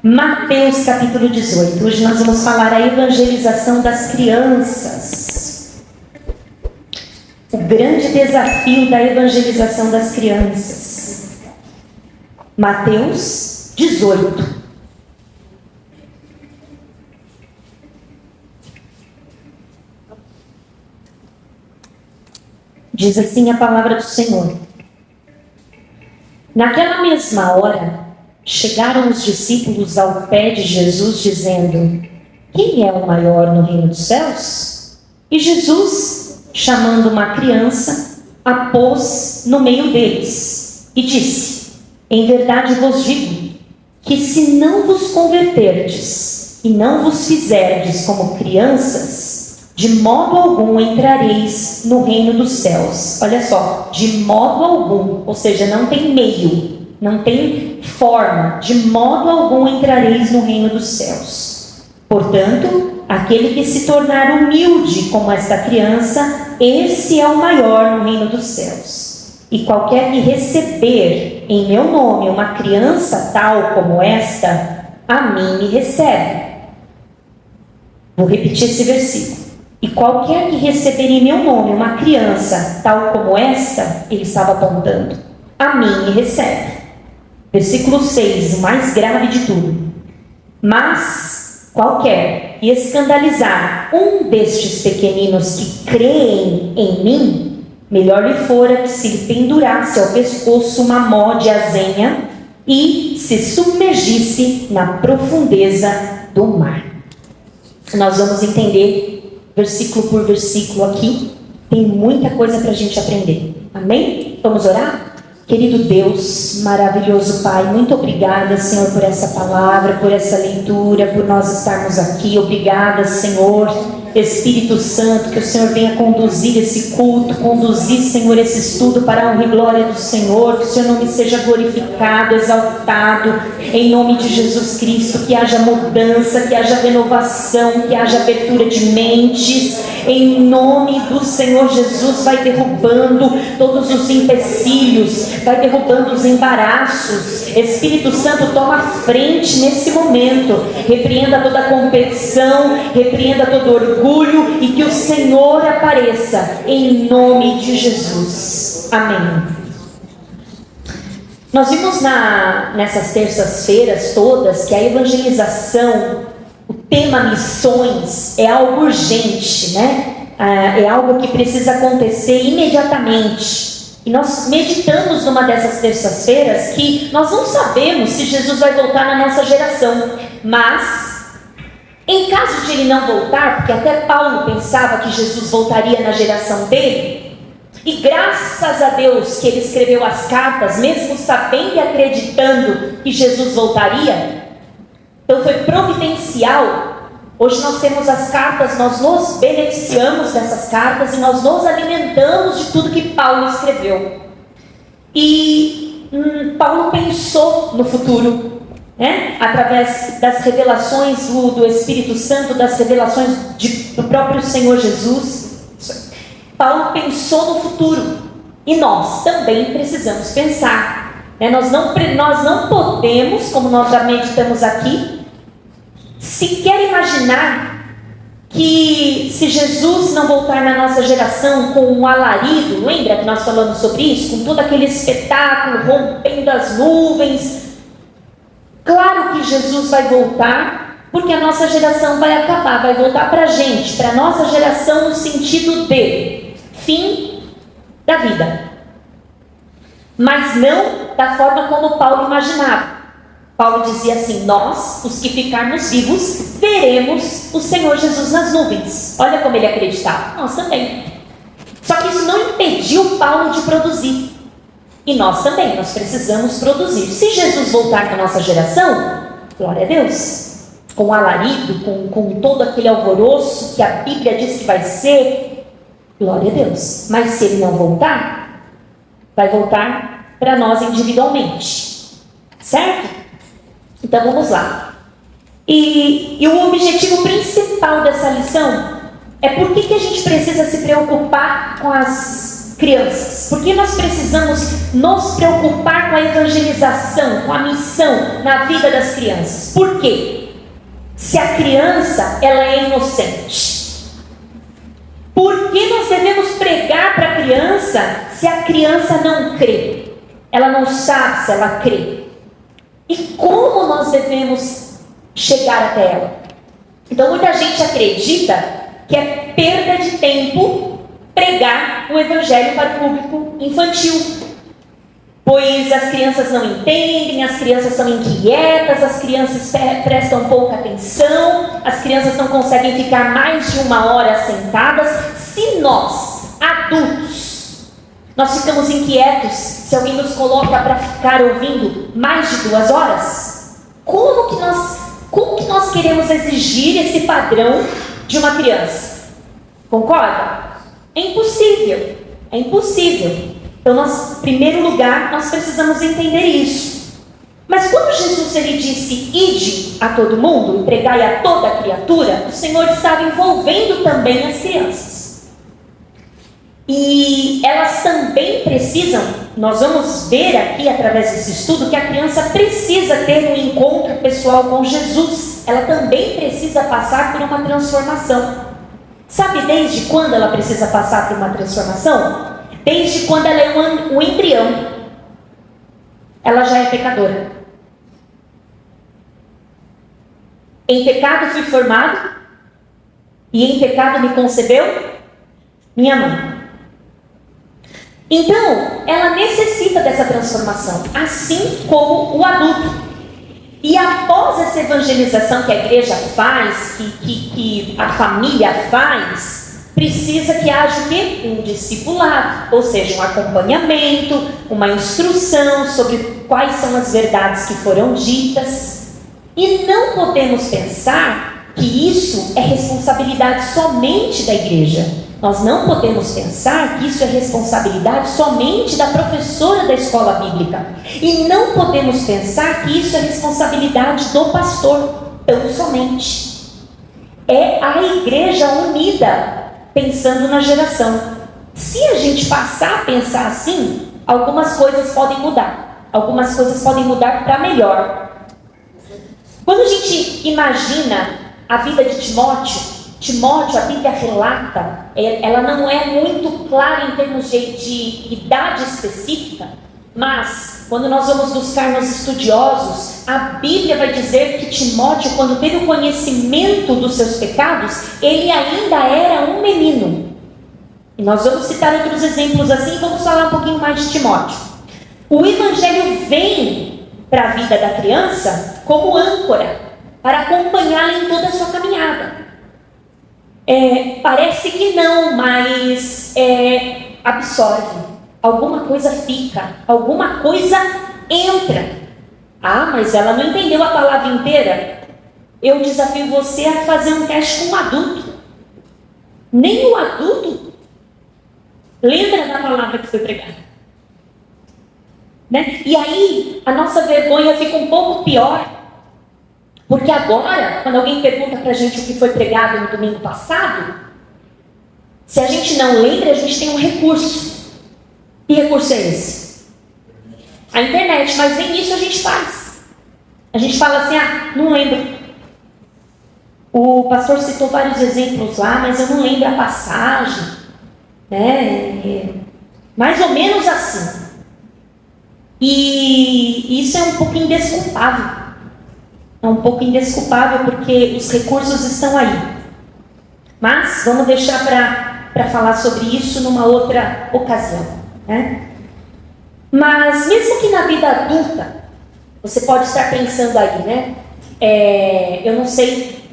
Mateus capítulo 18. Hoje nós vamos falar a evangelização das crianças. O grande desafio da evangelização das crianças. Mateus 18. Diz assim a palavra do Senhor. Naquela mesma hora, chegaram os discípulos ao pé de Jesus, dizendo: quem é o maior no reino dos céus? E Jesus, chamando uma criança, a pôs no meio deles e disse: em verdade vos digo, que se não vos converterdes e não vos fizerdes como crianças, de modo algum entrareis no reino dos céus. Olha só, de modo algum, ou seja, não tem meio, não tem forma, de modo algum entrareis no reino dos céus. Portanto, aquele que se tornar humilde como esta criança, esse é o maior no reino dos céus. E qualquer que receber em meu nome uma criança tal como esta, a mim me recebe. Vou repetir esse versículo. E qualquer que receber em meu nome uma criança tal como esta, ele estava apontando, a mim me recebe. Versículo 6, o mais grave de tudo. Mas qualquer que escandalizar um destes pequeninos que creem em mim, melhor lhe fora que se lhe pendurasse ao pescoço uma mó de azenha e se submergisse na profundeza do mar. Nós vamos entender versículo por versículo aqui. Tem muita coisa para a gente aprender. Amém? Vamos orar? Querido Deus, maravilhoso Pai, muito obrigada, Senhor, por essa palavra, por essa leitura, por nós estarmos aqui. Obrigada, Senhor, Espírito Santo, que o Senhor venha conduzir esse culto, conduzir, Senhor, esse estudo para a honra e glória do Senhor, que o Seu nome seja glorificado, exaltado, em nome de Jesus Cristo, que haja mudança, que haja renovação, que haja abertura de mentes, em nome do Senhor Jesus. Vai derrubando todos os empecilhos, vai derrubando os embaraços. Espírito Santo, toma frente nesse momento, repreenda toda a competição, repreenda todo orgulho, e que o Senhor apareça em nome de Jesus. Amém. Nós vimos nessas terças-feiras todas que a evangelização, o tema missões, é algo urgente, né? É algo que precisa acontecer imediatamente. E nós meditamos numa dessas terças-feiras que nós não sabemos se Jesus vai voltar na nossa geração, mas em caso de ele não voltar, porque até Paulo pensava que Jesus voltaria na geração dele, e graças a Deus que ele escreveu as cartas, mesmo sabendo e acreditando que Jesus voltaria, então foi providencial. Hoje nós temos as cartas, nós nos beneficiamos dessas cartas e nós nos alimentamos de tudo que Paulo escreveu. E Paulo pensou no futuro, né? Através das revelações do Espírito Santo, das revelações do próprio Senhor Jesus. Paulo pensou no futuro e nós também precisamos pensar, né? Nós não podemos, como nós já meditamos aqui, sequer imaginar que se Jesus não voltar na nossa geração com um alarido, lembra que nós falamos sobre isso? Com todo aquele espetáculo, rompendo as nuvens. Claro que Jesus vai voltar, porque a nossa geração vai acabar, vai voltar para a gente, para a nossa geração no sentido de fim da vida. Mas não da forma como Paulo imaginava. Paulo dizia assim: nós, os que ficarmos vivos, veremos o Senhor Jesus nas nuvens. Olha como ele acreditava. Nós também. Só que isso não impediu Paulo de produzir. E nós também, nós precisamos produzir. Se Jesus voltar para a nossa geração, glória a Deus, com alarido, com todo aquele alvoroço que a Bíblia diz que vai ser, glória a Deus. Mas se ele não voltar, vai voltar para nós individualmente. Certo? Então vamos lá. E o objetivo principal dessa lição é por que a gente precisa se preocupar com as crianças. Por que nós precisamos nos preocupar com a evangelização, com a missão na vida das crianças? Por Por quê? Se a criança ela é inocente. Por que nós devemos pregar para a criança se a criança não crê? Ela não sabe se ela crê. E como nós devemos chegar até ela? Então muita gente acredita que é perda de tempo pregar o evangelho para o público infantil. Pois as crianças não entendem, as crianças são inquietas, as crianças prestam pouca atenção, as crianças não conseguem ficar mais de 1 hora sentadas. Se nós, adultos, nós ficamos inquietos se alguém nos coloca para ficar ouvindo mais de 2 horas, como que nós queremos exigir esse padrão de uma criança? Concorda? É impossível, é impossível. Então, em primeiro lugar, nós precisamos entender isso. Mas quando Jesus ele disse, ide a todo mundo, pregai a toda criatura, o Senhor estava envolvendo também as crianças. E elas também precisam, nós vamos ver aqui através desse estudo, que a criança precisa ter um encontro pessoal com Jesus. Ela também precisa passar por uma transformação. Sabe desde quando ela precisa passar por uma transformação? Desde quando ela é um embrião, ela já é pecadora. Em pecado fui formado, e em pecado me concebeu minha mãe. Então, ela necessita dessa transformação, assim como o adulto. E após essa evangelização que a igreja faz, que a família faz, precisa que haja o quê? Um discipulado, ou seja, um acompanhamento, uma instrução sobre quais são as verdades que foram ditas. E não podemos pensar que isso é responsabilidade somente da igreja. Nós não podemos pensar que isso é responsabilidade somente da professora da escola bíblica. E não podemos pensar que isso é responsabilidade do pastor, tão somente. É a igreja unida, pensando na geração. Se a gente passar a pensar assim, algumas coisas podem mudar. Algumas coisas podem mudar para melhor. Quando a gente imagina a vida de Timóteo, a Bíblia relata, ela não é muito clara em termos de idade específica, mas quando nós vamos buscar nos estudiosos, a Bíblia vai dizer que Timóteo, quando teve o conhecimento dos seus pecados, ele ainda era um menino. E nós vamos citar outros exemplos assim e vamos falar um pouquinho mais de Timóteo. O Evangelho vem para a vida da criança como âncora, para acompanhá-la em toda a sua caminhada. Parece que não, mas absorve. Alguma coisa fica, alguma coisa entra. Ah, mas ela não entendeu a palavra inteira. Eu desafio você a fazer um teste com um adulto. Nem o adulto lembra da palavra que foi pregada. Né? E aí, a nossa vergonha fica um pouco pior. Porque agora, quando alguém pergunta pra gente o que foi pregado no domingo passado, se a gente não lembra, a gente tem um recurso. Que recurso é esse? A internet, mas nem isso a gente faz. A gente fala assim, não lembro. O pastor citou vários exemplos lá, mas eu não lembro a passagem. Né? Mais ou menos assim. E isso é um pouco indesculpável. É um pouco indesculpável porque os recursos estão aí. Mas vamos deixar para falar sobre isso numa outra ocasião. Né? Mas mesmo que na vida adulta, você pode estar pensando aí, né? Eu não sei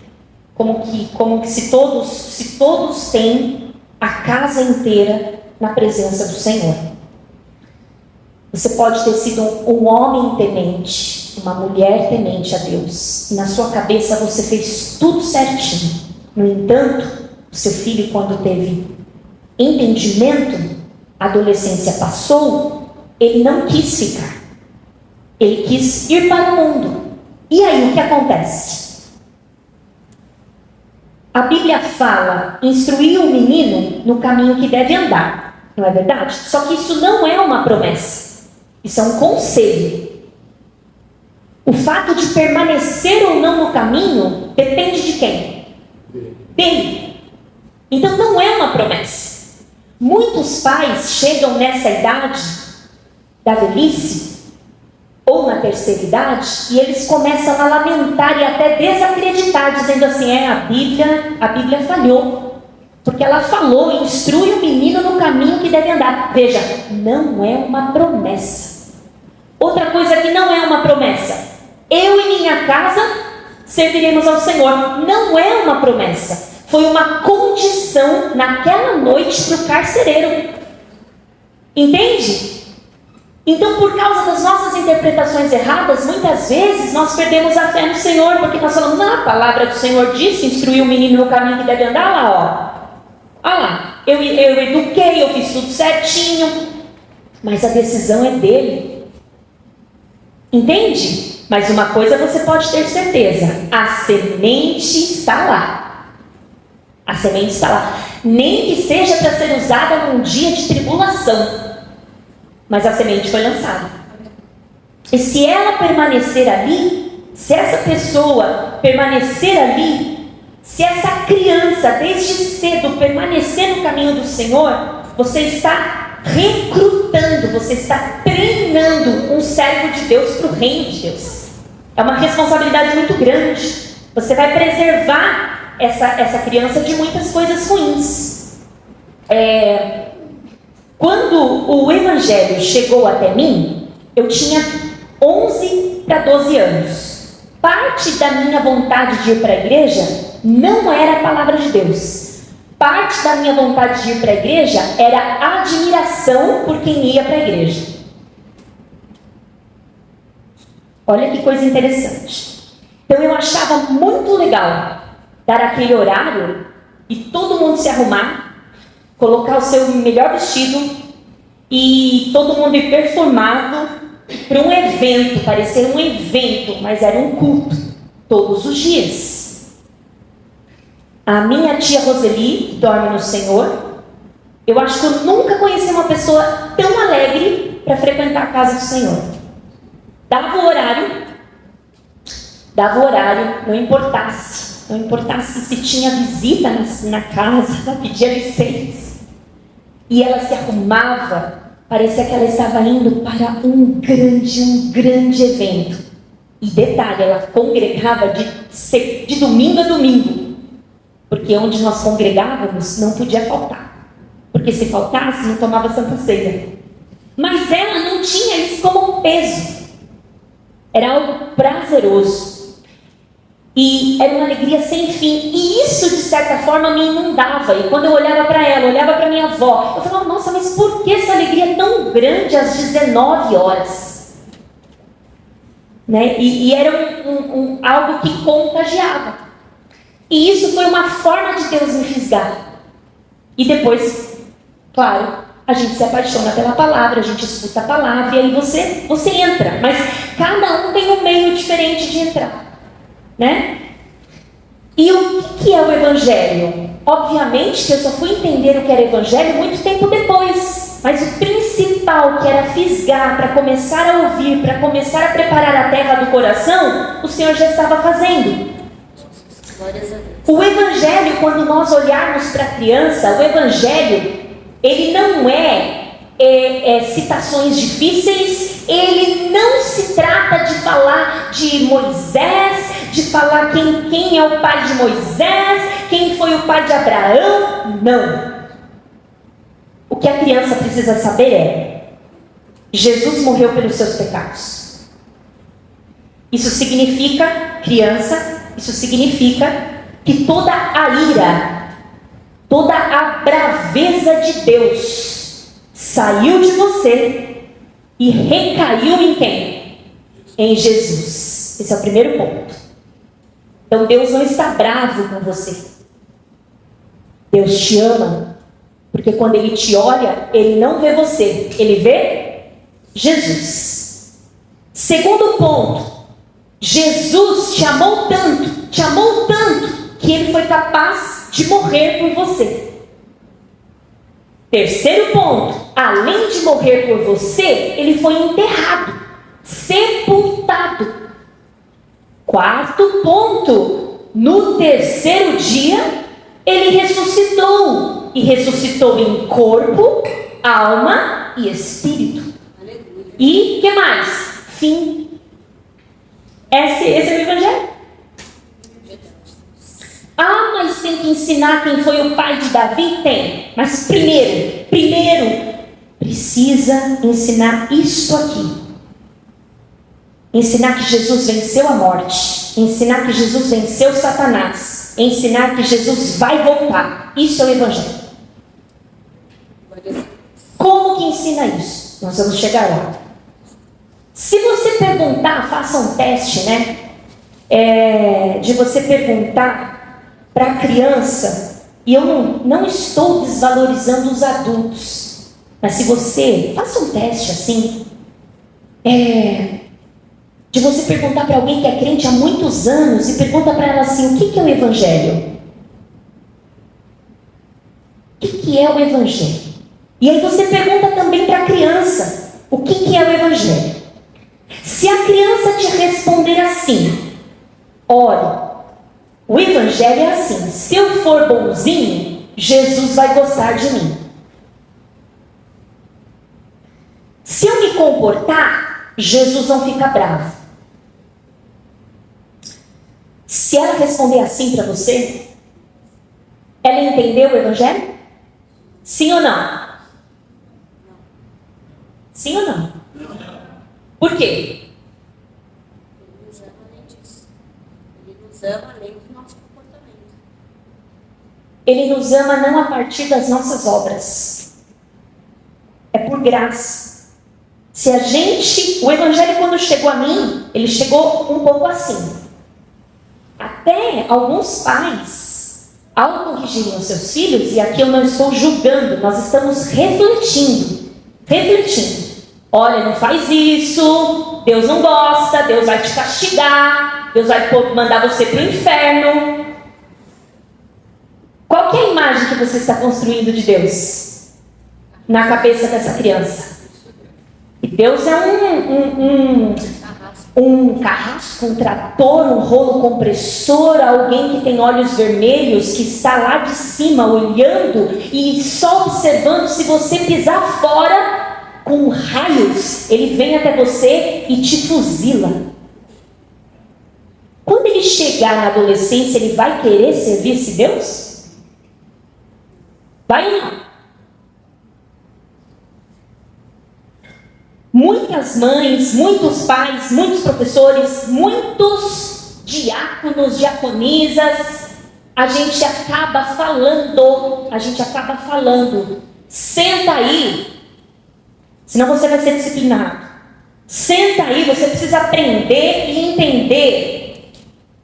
como que se todos têm a casa inteira na presença do Senhor. Você pode ter sido um homem temente, uma mulher temente a Deus, e na sua cabeça você fez tudo certinho. No entanto, o seu filho, quando teve entendimento, a adolescência passou, ele não quis ficar. Ele quis ir para o mundo. E aí o que acontece? A Bíblia fala, instruir o menino no caminho que deve andar. Não é verdade? Só que isso não é uma promessa. Isso é um conselho. O fato de permanecer ou não no caminho depende de quem? Dele. Então não é uma promessa. Muitos pais chegam nessa idade da velhice ou na terceira idade e eles começam a lamentar e até desacreditar, dizendo assim: a Bíblia falhou, porque ela falou, instrui o menino no caminho que deve andar. Veja, não é uma promessa. Outra coisa que não é uma promessa: eu e minha casa serviremos ao Senhor. Não é uma promessa. Foi uma condição naquela noite para o carcereiro. Entende? Então, por causa das nossas interpretações erradas, muitas vezes nós perdemos a fé no Senhor, porque nós falamos: não, a palavra do Senhor diz que instruiu o menino no caminho que deve andar. Lá, ó. Olha lá, eu eduquei, eu fiz tudo certinho, mas a decisão é dele. Entende? Mas uma coisa você pode ter certeza: a semente está lá. A semente está lá. Nem que seja para ser usada num dia de tribulação, mas a semente foi lançada. E se ela permanecer ali, se essa pessoa permanecer ali, se essa criança desde cedo permanecer no caminho do Senhor, você está recrutando, você está treinando um servo de Deus para o reino de Deus. É uma responsabilidade muito grande. Você vai preservar essa criança de muitas coisas ruins. Quando o Evangelho chegou até mim, eu tinha 11 para 12 anos. Parte da minha vontade de ir para a igreja não era a palavra de Deus. Parte da minha vontade de ir para a igreja era admiração por quem ia para a igreja. Olha que coisa interessante. Então eu achava muito legal dar aquele horário e todo mundo se arrumar, colocar o seu melhor vestido e todo mundo ir perfumado para um evento. Parecia um evento, mas era um culto todos os dias. A minha tia Roseli, que dorme no Senhor, eu acho que eu nunca conheci uma pessoa tão alegre para frequentar a casa do Senhor. Dava o horário, não importasse se tinha visita na casa, ela pedia licença. E ela se arrumava, parecia que ela estava indo para um grande evento. E detalhe, ela congregava de domingo a domingo, porque onde nós congregávamos não podia faltar, porque se faltasse não tomava Santa Ceia. Mas ela não tinha isso como um peso, era algo prazeroso. E era uma alegria sem fim. E isso, de certa forma, me inundava. E quando eu olhava para ela, olhava para minha avó, eu falava: nossa, mas por que essa alegria é tão grande às 19 horas? Né? E era algo que contagiava. E isso foi uma forma de Deus me fisgar. E depois, claro, a gente se apaixona pela palavra, a gente escuta a palavra, e aí você entra. Mas cada um tem um meio diferente de entrar. Né? E o que é o Evangelho? Obviamente que eu só fui entender o que era Evangelho muito tempo depois, mas o principal, que era fisgar, para começar a ouvir, para começar a preparar a terra do coração, o Senhor já estava fazendo. O Evangelho, quando nós olharmos para a criança, o Evangelho, ele não é citações difíceis, ele não se trata de falar de Moisés, de falar quem é o pai de Moisés, quem foi o pai de Abraão. Não. O que a criança precisa saber é: Jesus morreu pelos seus pecados. Isso significa, criança, isso significa que toda a ira, toda a braveza de Deus saiu de você e recaiu em quem? Em Jesus. Esse é o primeiro ponto. Então Deus não está bravo com você. Deus te ama, porque quando Ele te olha, Ele não vê você, Ele vê Jesus. Segundo ponto: Jesus te amou tanto, que Ele foi capaz de morrer por você. Terceiro ponto: além de morrer por você, Ele foi enterrado, sepultado. Quarto ponto: no terceiro dia, ele ressuscitou. E ressuscitou em corpo, alma e espírito. E o que mais? Fim. Esse é o Evangelho. Mas tem que ensinar quem foi o pai de Davi? Tem. Mas primeiro, precisa ensinar isto aqui. Ensinar que Jesus venceu a morte. Ensinar que Jesus venceu Satanás. Ensinar que Jesus vai voltar. Isso é o Evangelho. Como que ensina isso? Nós vamos chegar lá. Se você perguntar, faça um teste, né? De você perguntar para a criança, e eu não estou desvalorizando os adultos, mas se você, faça um teste assim, de você perguntar para alguém que é crente há muitos anos, e pergunta para ela assim, o que é o Evangelho? O que é o Evangelho? E aí você pergunta também para a criança, o que é o Evangelho? Se a criança te responder assim, olha, o Evangelho é assim, se eu for bonzinho, Jesus vai gostar de mim. Se eu me comportar, Jesus não fica bravo. Se ela responder assim para você, ela entendeu o Evangelho? Sim ou não? Sim ou não? Por quê? Ele nos ama além disso. Ele nos ama além do nosso comportamento. Ele nos ama não a partir das nossas obras. É por graça. Se a gente... O Evangelho, quando chegou a mim, ele chegou um pouco assim. Até alguns pais, ao corrigirem os seus filhos, e aqui eu não estou julgando, nós estamos refletindo. Olha, não faz isso, Deus não gosta, Deus vai te castigar, Deus vai mandar você para o inferno. Qual que é a imagem que você está construindo de Deus na cabeça dessa criança? E Deus é um carrasco, um trator, um rolo compressor, alguém que tem olhos vermelhos, que está lá de cima olhando e só observando. Se você pisar fora, com raios, ele vem até você e te fuzila. Quando ele chegar na adolescência, ele vai querer servir esse Deus? Vai ou não? Muitas mães, muitos pais, muitos professores, muitos diáconos, diaconisas, a gente acaba falando, senta aí, senão você vai ser disciplinado. Senta aí, você precisa aprender e entender.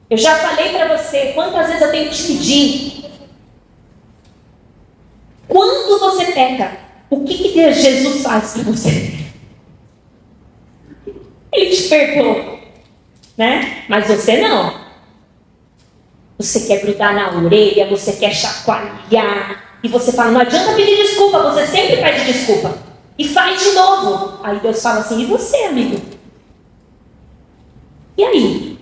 Eu já falei para você, quantas vezes eu tenho que te pedir. Quando você peca, o que Jesus faz para você? Ele te perdoa, né? Mas você não. Você quer grudar na orelha, você quer chacoalhar, e você fala, não adianta pedir desculpa, você sempre pede desculpa. E faz de novo. Aí Deus fala assim, e você, amigo? E aí?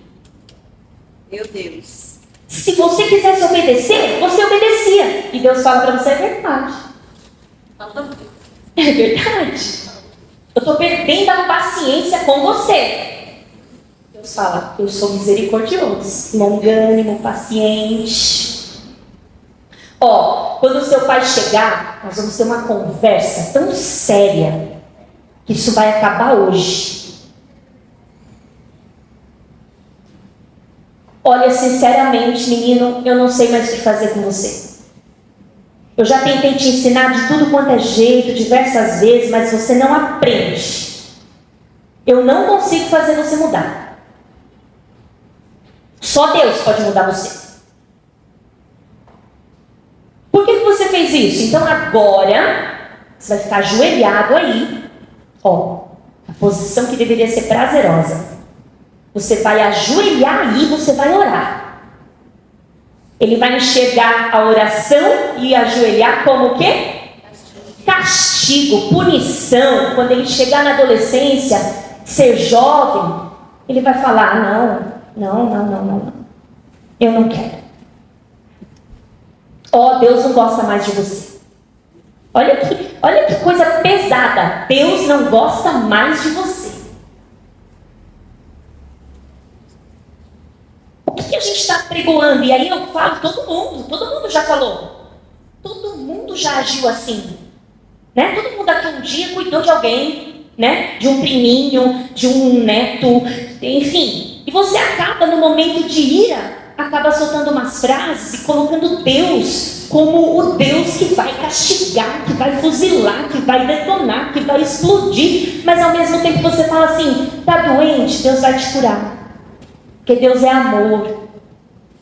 Meu Deus. Se você quisesse obedecer, você obedecia. E Deus fala para você, é verdade. É verdade. Eu estou perdendo a paciência com você. Deus fala, eu sou misericordioso, longânimo, paciente. Quando o seu pai chegar, nós vamos ter uma conversa tão séria, que isso vai acabar hoje. Olha, sinceramente, menino, eu não sei mais o que fazer com você. Eu já tentei te ensinar de tudo quanto é jeito, diversas vezes, mas você não aprende. Eu não consigo fazer você mudar. Só Deus pode mudar você. Por que você fez isso? Então agora, você vai ficar ajoelhado aí. A posição que deveria ser prazerosa. Você vai ajoelhar aí, você vai orar. Ele vai enxergar a oração e ajoelhar como o quê? Castigo, punição. Quando ele chegar na adolescência, ser jovem, ele vai falar, não, Não. Eu não quero. Deus não gosta mais de você. Olha que coisa pesada. Deus não gosta mais de você. O que a gente está pregoando? E aí eu falo, todo mundo já falou. Todo mundo já agiu assim. Né? Todo mundo aqui um dia cuidou de alguém, né? De um priminho, de um neto, enfim. E você acaba, no momento de ira, acaba soltando umas frases e colocando Deus como o Deus que vai castigar, que vai fuzilar, que vai detonar, que vai explodir. Mas ao mesmo tempo você fala assim, tá doente? Deus vai te curar. Porque Deus é amor.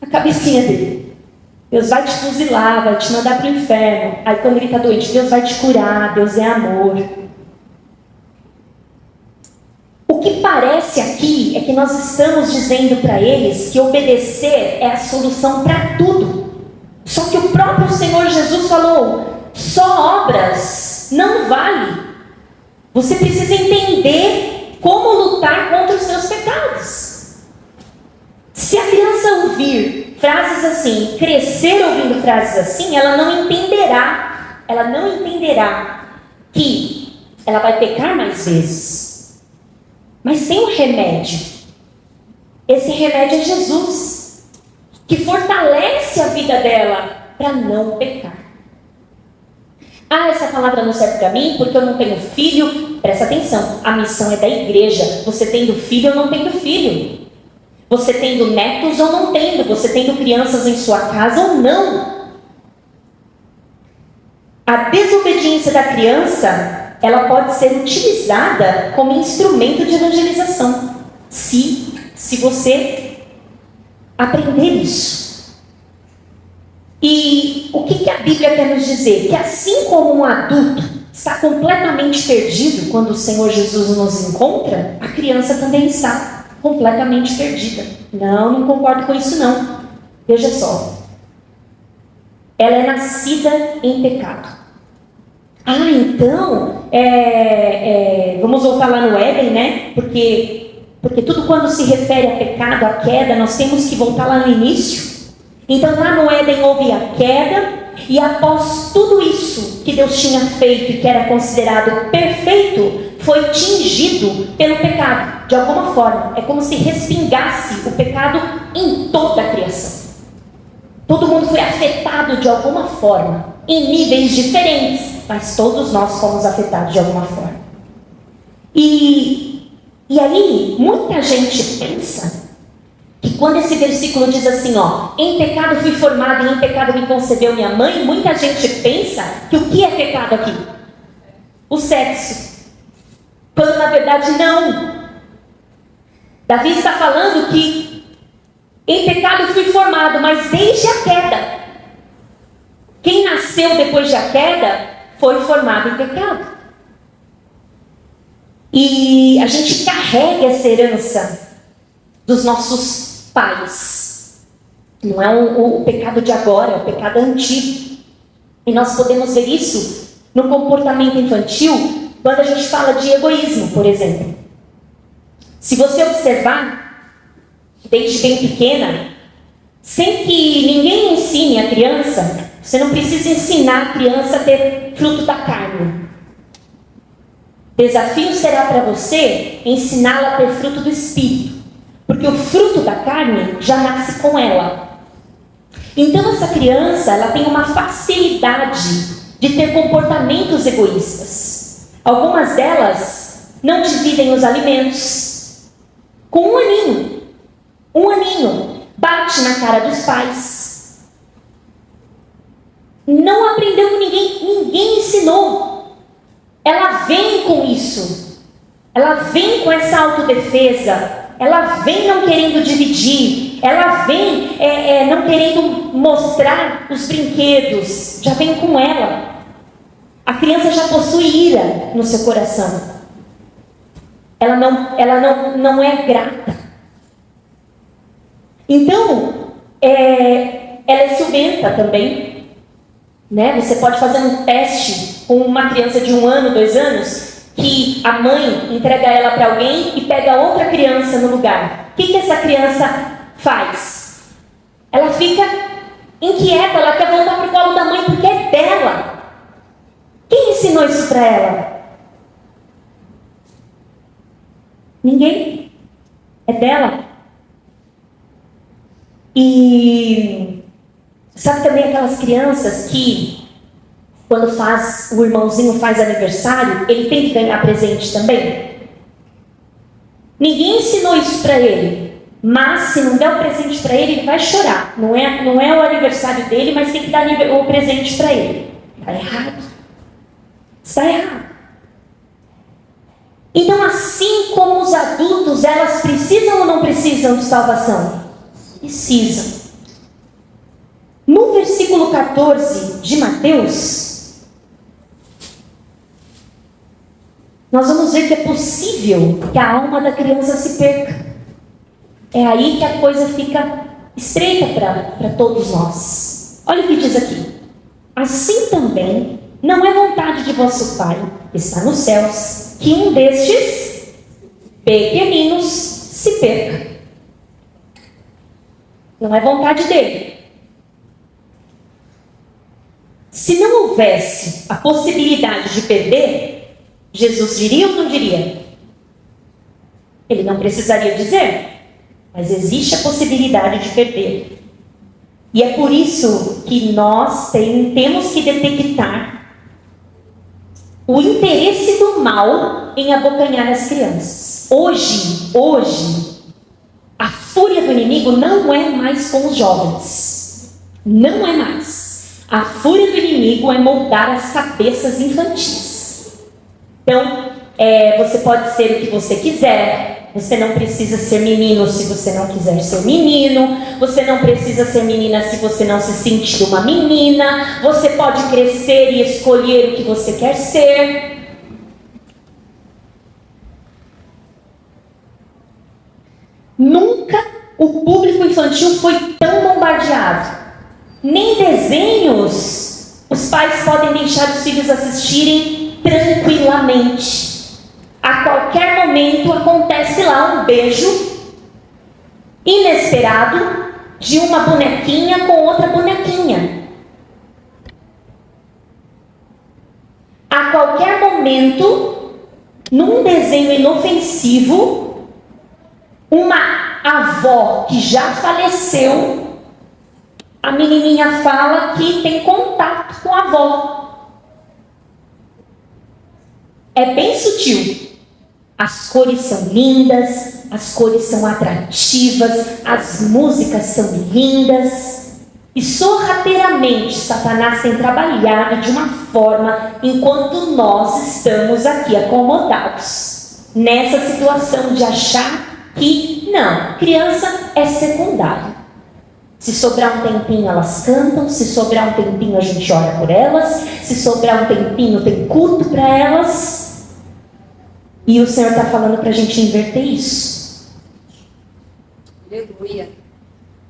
A cabecinha dele. Deus vai te fuzilar, vai te mandar para o inferno. Aí quando ele está doente, Deus vai te curar, Deus é amor. O que parece aqui é que nós estamos dizendo para eles que obedecer é a solução para tudo. Só que o próprio Senhor Jesus falou, só obras não vale. Você precisa entender como lutar contra os seus pecados. Se a criança ouvir frases assim, crescer ouvindo frases assim, ela não entenderá que ela vai pecar mais vezes. Mas tem um remédio. Esse remédio é Jesus, que fortalece a vida dela para não pecar. Essa palavra não serve para mim porque eu não tenho filho. Presta atenção, a missão é da igreja. Você tendo filho ou não tendo filho. Você tendo netos ou não tendo, você tendo crianças em sua casa ou não. A desobediência da criança, ela pode ser utilizada como instrumento de evangelização, se você aprender isso. E o que a Bíblia quer nos dizer? Que assim como um adulto está completamente perdido quando o Senhor Jesus nos encontra, a criança também está completamente perdida. Não concordo com isso não. Veja só. Ela é nascida em pecado. Então, vamos voltar lá no Éden, né? Porque tudo quando se refere a pecado, a queda, nós temos que voltar lá no início. Então lá no Éden houve a queda, e após tudo isso que Deus tinha feito e que era considerado perfeito, foi tingido pelo pecado, de alguma forma. É como se respingasse o pecado em toda a criação. Todo mundo foi afetado de alguma forma, em níveis diferentes, mas todos nós fomos afetados de alguma forma. E aí, muita gente pensa que quando esse versículo diz assim, em pecado fui formado e em pecado me concebeu minha mãe, muita gente pensa que o que é pecado aqui? O sexo. Quando na verdade não. Davi está falando que em pecado fui formado, mas desde a queda. Quem nasceu depois da queda foi formado em pecado. E a gente carrega essa herança dos nossos pais. Não é o pecado de agora, é o pecado antigo. E nós podemos ver isso no comportamento infantil, quando a gente fala de egoísmo, por exemplo. Se você observar, desde bem pequena, sem que ninguém ensine a criança, você não precisa ensinar a criança a ter fruto da carne. Desafio será para você ensiná-la a ter fruto do Espírito. Porque o fruto da carne já nasce com ela. Então essa criança, ela tem uma facilidade de ter comportamentos egoístas. Algumas delas não dividem os alimentos. Com um aninho, bate na cara dos pais. Não aprendeu com ninguém ensinou. Ela vem com isso. Ela vem com essa autodefesa. Ela vem não querendo dividir. Ela vem não querendo mostrar os brinquedos. Já vem com ela. A criança já possui ira no seu coração. Ela não é grata. Então, ela é ciumenta também. Né? Você pode fazer um teste com uma criança de 1 ano, 2 anos, que a mãe entrega ela para alguém e pega outra criança no lugar. que essa criança faz? Ela fica inquieta, ela quer voltar para o colo da mãe porque é dela. Quem ensinou isso para ela? Ninguém. É dela. E sabe também aquelas crianças que, quando o irmãozinho faz aniversário, ele tem que ganhar presente também? Ninguém ensinou isso para ele. Mas se não der o presente para ele, ele vai chorar. Não é o aniversário dele, mas tem que dar o presente para ele. Está errado. Está errado. Então, assim como os adultos, elas precisam ou não precisam de salvação? Precisam. No versículo 14 de Mateus, nós vamos ver que é possível que a alma da criança se perca. É aí que a coisa fica estreita para todos nós. Olha o que diz aqui. Assim também, não é vontade de vosso Pai, que está nos céus, que um destes pequeninos se perca. Não é vontade dele. Se não houvesse a possibilidade de perder, Jesus diria ou não diria? Ele não precisaria dizer, mas existe a possibilidade de perder. E é por isso que nós temos que detectar o interesse do mal em abocanhar as crianças. Hoje, a fúria do inimigo não é mais com os jovens. Não é mais. A fúria do inimigo é moldar as cabeças infantis. Então, você pode ser o que você quiser. Você não precisa ser menino se você não quiser ser menino. Você não precisa ser menina se você não se sentir uma menina. Você pode crescer e escolher o que você quer ser. Nunca o público infantil foi tão bombardeado. Nem desenhos os pais podem deixar os filhos assistirem tranquilamente. A qualquer momento acontece lá um beijo inesperado de uma bonequinha com outra bonequinha. A qualquer momento, num desenho inofensivo, uma avó que já faleceu, a menininha fala que tem contato com a avó. É bem sutil. As cores são lindas, as cores são atrativas, as músicas são lindas. E sorrateiramente Satanás tem trabalhado de uma forma enquanto nós estamos aqui acomodados nessa situação de achar que não, criança é secundário. Se sobrar um tempinho elas cantam, se sobrar um tempinho a gente ora por elas, se sobrar um tempinho tem culto para elas. E o Senhor está falando para a gente inverter isso. Aleluia.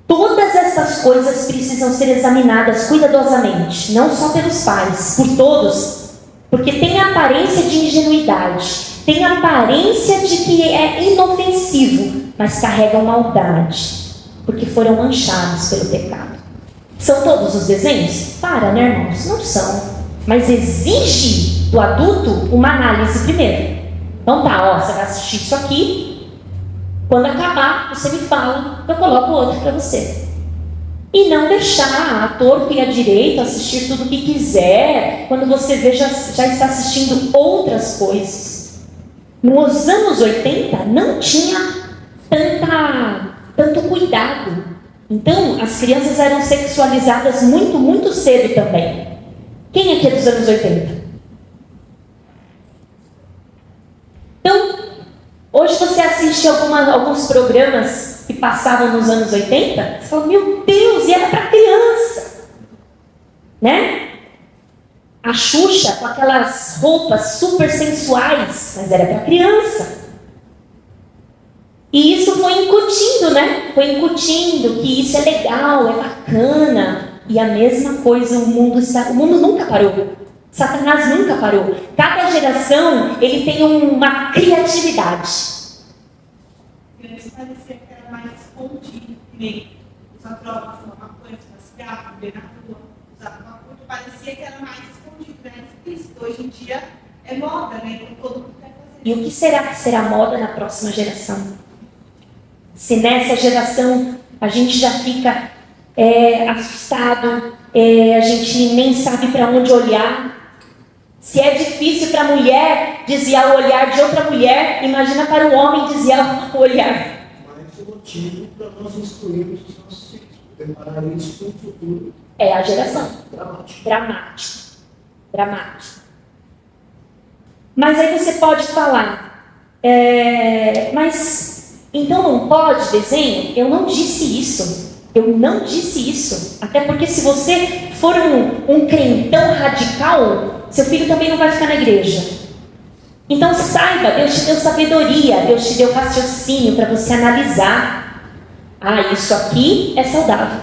Todas essas coisas precisam ser examinadas cuidadosamente, não só pelos pais, por todos, porque tem aparência de ingenuidade, tem aparência de que é inofensivo, mas carregam maldade, porque foram manchados pelo pecado. São todos os desenhos? Para, né, irmãos? Não são. Mas exige do adulto uma análise primeiro. Então tá, você vai assistir isso aqui. Quando acabar, você me fala, eu coloco outro para você. E não deixar a torto e a direito assistir tudo o que quiser, quando você vê já está assistindo outras coisas. Nos anos 80 não tinha tanto cuidado. Então as crianças eram sexualizadas muito, muito cedo também. Quem aqui é dos anos 80? Então, hoje você assiste alguns programas que passavam nos anos 80, você fala, meu Deus, e era para criança, né? A Xuxa com aquelas roupas super sensuais, mas era para criança. E isso foi incutindo, né? Foi incutindo que isso é legal, é bacana. E a mesma coisa, o mundo nunca parou. Satanás nunca parou. Cada geração, ele tem uma criatividade. Parecia aquela nem usar drogas, fumar maconha, fumar cigarro, beber na rua, usar maconha, parecia que era mais escondido, né? Explícito. Hoje em dia é moda, né? Então todo mundo quer fazer. E o que será que será moda na próxima geração? Se nessa geração a gente já fica assustado, a gente nem sabe para onde olhar. Se é difícil para a mulher desviar o olhar de outra mulher, imagina para o homem desviar o olhar. Mais um motivo para nós instruirmos os nossos filhos, preparar isso para um futuro. É a geração. Dramático. Dramático. Mas aí você pode falar, mas então não pode desenho? Eu não disse isso. Eu não disse isso. Até porque se você for um crentão radical, seu filho também não vai ficar na igreja. Então saiba, Deus te deu sabedoria, Deus te deu raciocínio para você analisar. Ah, isso aqui é saudável.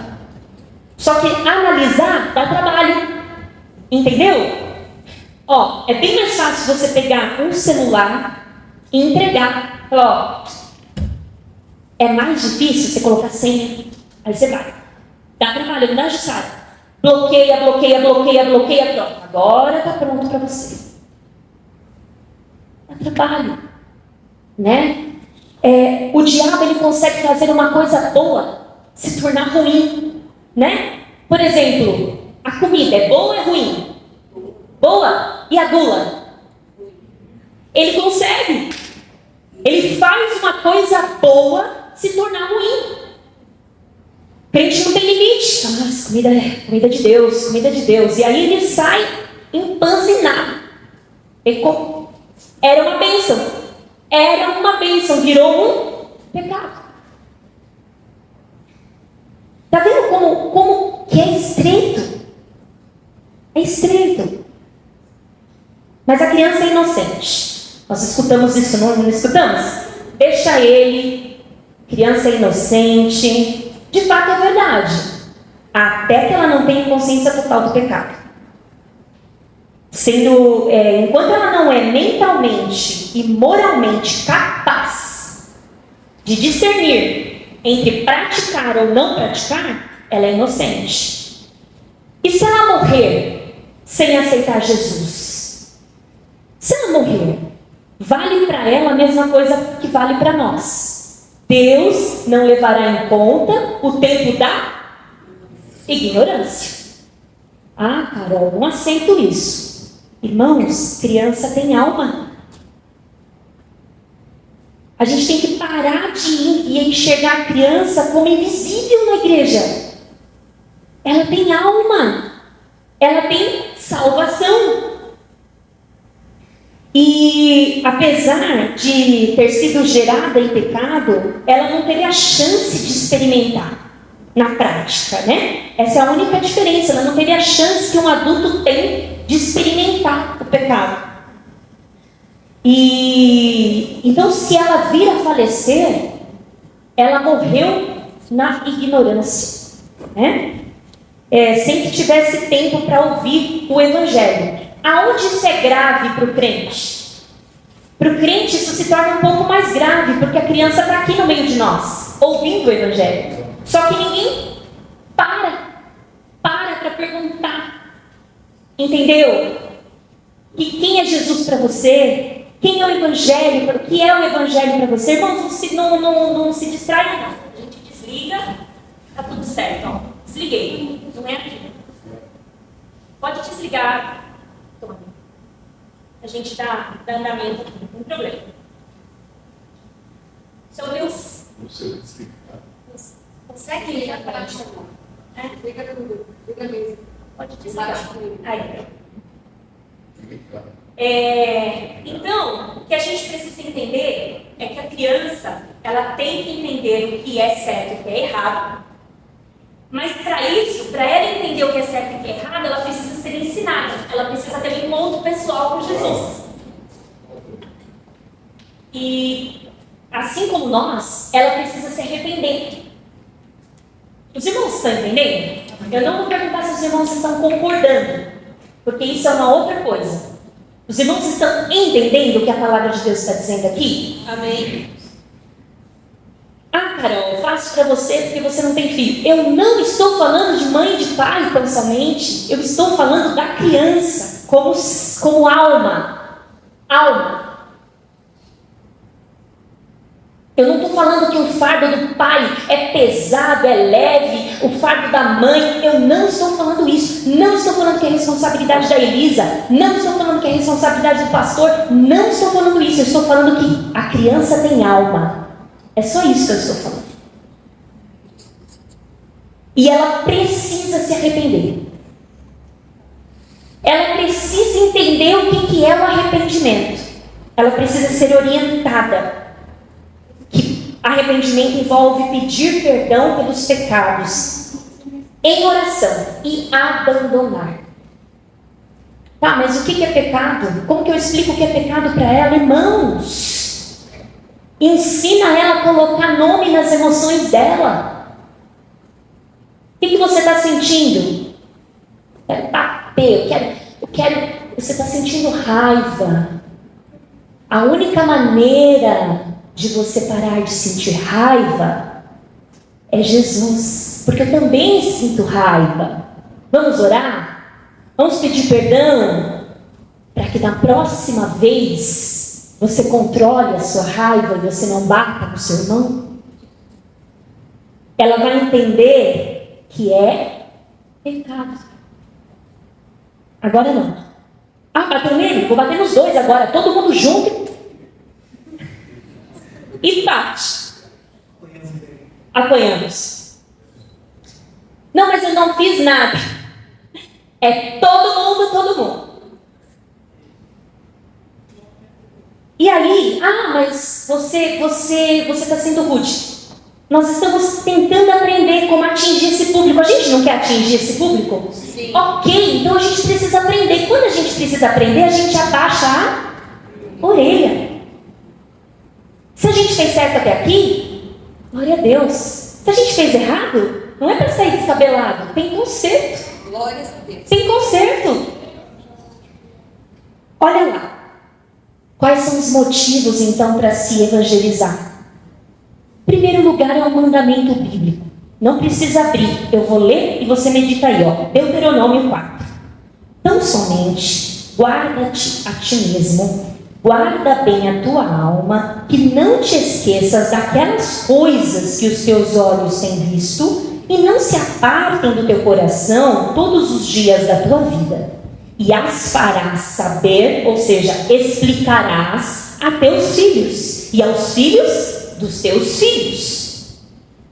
Só que analisar dá trabalho. Entendeu? Ó, é bem mais fácil você pegar um celular e entregar. Ó, é mais difícil você colocar senha. Aí você vai. Dá trabalho, não dá, Jussara? Bloqueia, pronto. Agora está pronto para você. Dá trabalho. Né? O diabo, ele consegue fazer uma coisa boa se tornar ruim. Né? Por exemplo, a comida é boa ou é ruim? Boa. E a gula? Ele consegue. Ele faz uma coisa boa se tornar ruim. Crente não tem limite. Nossa, comida é comida de Deus. E aí ele sai empanzinado. Era uma bênção. Virou um pecado. Está vendo como que é estreito? É estreito. Mas a criança é inocente. Nós escutamos isso, não escutamos? Deixa ele. Criança é inocente. De fato é verdade, até que ela não tenha consciência total do pecado. Enquanto ela não é mentalmente e moralmente capaz de discernir entre praticar ou não praticar, ela é inocente. E se ela morrer sem aceitar Jesus? Se ela morrer, vale para ela a mesma coisa que vale para nós. Deus não levará em conta o tempo da ignorância. Ah, Carol, não aceito isso. Irmãos, criança tem alma. A gente tem que parar de ir e enxergar a criança como invisível na igreja. Ela tem alma. Ela tem salvação. E apesar de ter sido gerada em pecado, ela não teve a chance de experimentar na prática, né? Essa é a única diferença. Ela não teve a chance que um adulto tem de experimentar o pecado. E então, se ela vir a falecer, ela morreu na ignorância, né? Sem que tivesse tempo para ouvir o evangelho. Aonde isso é grave para o crente? Para o crente isso se torna um pouco mais grave, porque a criança está aqui no meio de nós, ouvindo o evangelho. Só que ninguém para perguntar. Entendeu? E quem é Jesus para você? Quem é o evangelho? O que é o evangelho para você? Irmãos, não se distraia não. A gente desliga, está tudo certo. Ó. Desliguei, não é aqui. Pode desligar. A gente dá andamento aqui, não tem problema. Seu Deus. Consegue ligar para a gente? Liga tudo. Liga mesmo. Pode desligar. Aí. Então, o que a gente precisa entender é que a criança, ela tem que entender o que é certo e o que é errado. Mas para isso, para ela entender o que é certo e o que é errado, ela precisa ser ensinada. Ela precisa ter um encontro pessoal com Jesus. E assim como nós, ela precisa se arrepender. Os irmãos estão entendendo? Eu não vou perguntar se os irmãos estão concordando, porque isso é uma outra coisa. Os irmãos estão entendendo o que a palavra de Deus está dizendo aqui? Amém. Ah, Carol, eu faço para você porque você não tem filho. Eu não estou falando de mãe e de pai tão somente. Eu estou falando da criança como alma. Alma. Eu não estou falando que o fardo do pai é pesado, é leve, o fardo da mãe. Eu não estou falando isso. Não estou falando que é responsabilidade da Elisa. Não estou falando que é responsabilidade do pastor. Não estou falando isso. Eu estou falando que a criança tem alma. É só isso que eu estou falando. E ela precisa se arrepender. Ela precisa entender o que é o arrependimento. Ela precisa ser orientada. Que arrependimento envolve pedir perdão pelos pecados em oração e abandonar. Tá, mas o que é pecado? Como que eu explico o que é pecado para ela? Irmãos, ensina ela a colocar nome nas emoções dela. O que você está sentindo? Eu quero bater, eu quero. Você está sentindo raiva. A única maneira de você parar de sentir raiva é Jesus, porque eu também sinto raiva. Vamos orar? Vamos pedir perdão para que na próxima vez você controle a sua raiva e você não bata no seu irmão? Ela vai entender que é pecado. Agora não. Ah, bateu nele? Vou bater nos dois agora, todo mundo junto. E bate. Apanhamos. Não, mas eu não fiz nada. É todo mundo. E aí, mas você está sendo rude. Nós estamos tentando aprender como atingir esse público. A gente não quer atingir esse público? Sim. Ok, então a gente precisa aprender. Quando a gente precisa aprender, a gente abaixa a orelha. Se a gente fez certo até aqui, glória a Deus. Se a gente fez errado, não é para sair descabelado. Tem conserto. Glória a Deus. Tem conserto. Olha lá. Quais são os motivos, então, para se evangelizar? Em primeiro lugar, é um mandamento bíblico. Não precisa abrir. Eu vou ler e você medita aí, ó. Deuteronômio 4. Tão somente guarda-te a ti mesmo. Guarda bem a tua alma, que não te esqueças daquelas coisas que os teus olhos têm visto e não se apartem do teu coração todos os dias da tua vida. E as farás saber, ou seja, explicarás a teus filhos e aos filhos dos teus filhos.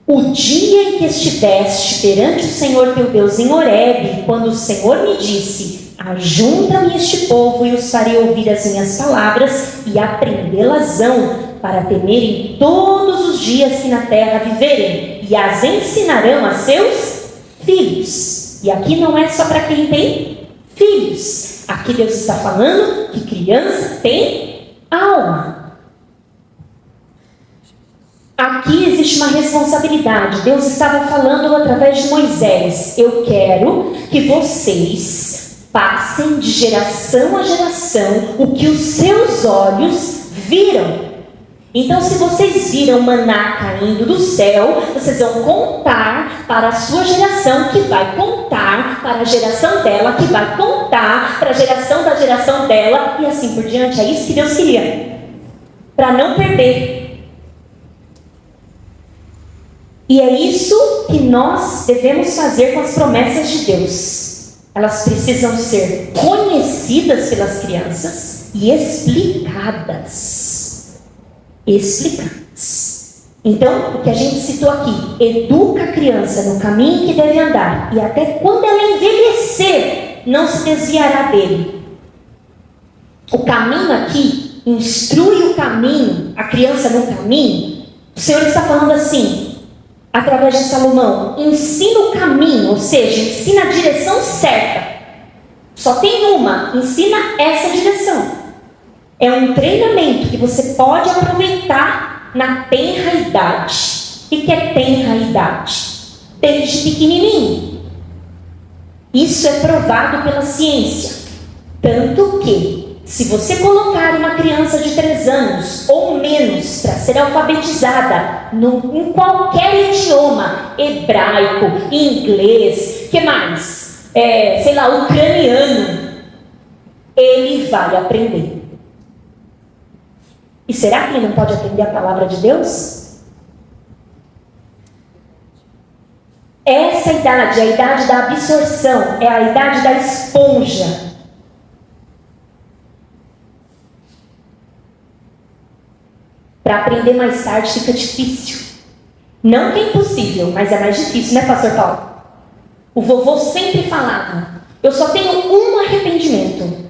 O dia em que estiveste perante o Senhor teu Deus em Horebe, quando o Senhor me disse: ajunta-me este povo e os farei ouvir as minhas palavras e aprendê-las-ão, para temerem todos os dias que na terra viverem, e as ensinarão a seus filhos. E aqui não é só para quem tem filhos. Aqui Deus está falando que criança tem alma. Aqui existe uma responsabilidade. Deus estava falando através de Moisés: eu quero que vocês passem de geração a geração o que os seus olhos viram. Então, se vocês viram maná caindo do céu, vocês vão contar para a sua geração, que vai contar para a geração dela, que vai contar para a geração da geração dela, e assim por diante. É isso que Deus queria, para não perder. E é isso que nós devemos fazer com as promessas de Deus. Elas precisam ser conhecidas pelas crianças e explicadas. Então, o que a gente citou aqui: educa a criança no caminho que deve andar, e até quando ela envelhecer, não se desviará dele. O caminho aqui, instrui o caminho, a criança no caminho. O Senhor está falando assim, através de Salomão: ensina o caminho, ou seja, ensina a direção certa. Só tem uma: ensina essa direção. É um treinamento que você pode aproveitar na tenra idade. O que é tenra idade? Desde pequenininho. Isso é provado pela ciência. Tanto que Se você colocar uma criança de 3 anos ou menos para ser alfabetizada em qualquer idioma, hebraico, inglês, que mais? Ucraniano, ele vai aprender. E será que ele não pode aprender a palavra de Deus? Essa idade, a idade da absorção, é a idade da esponja. Para aprender mais tarde fica difícil. Não que é impossível, mas é mais difícil, né, pastor Paulo? O vovô sempre falava, eu só tenho um arrependimento,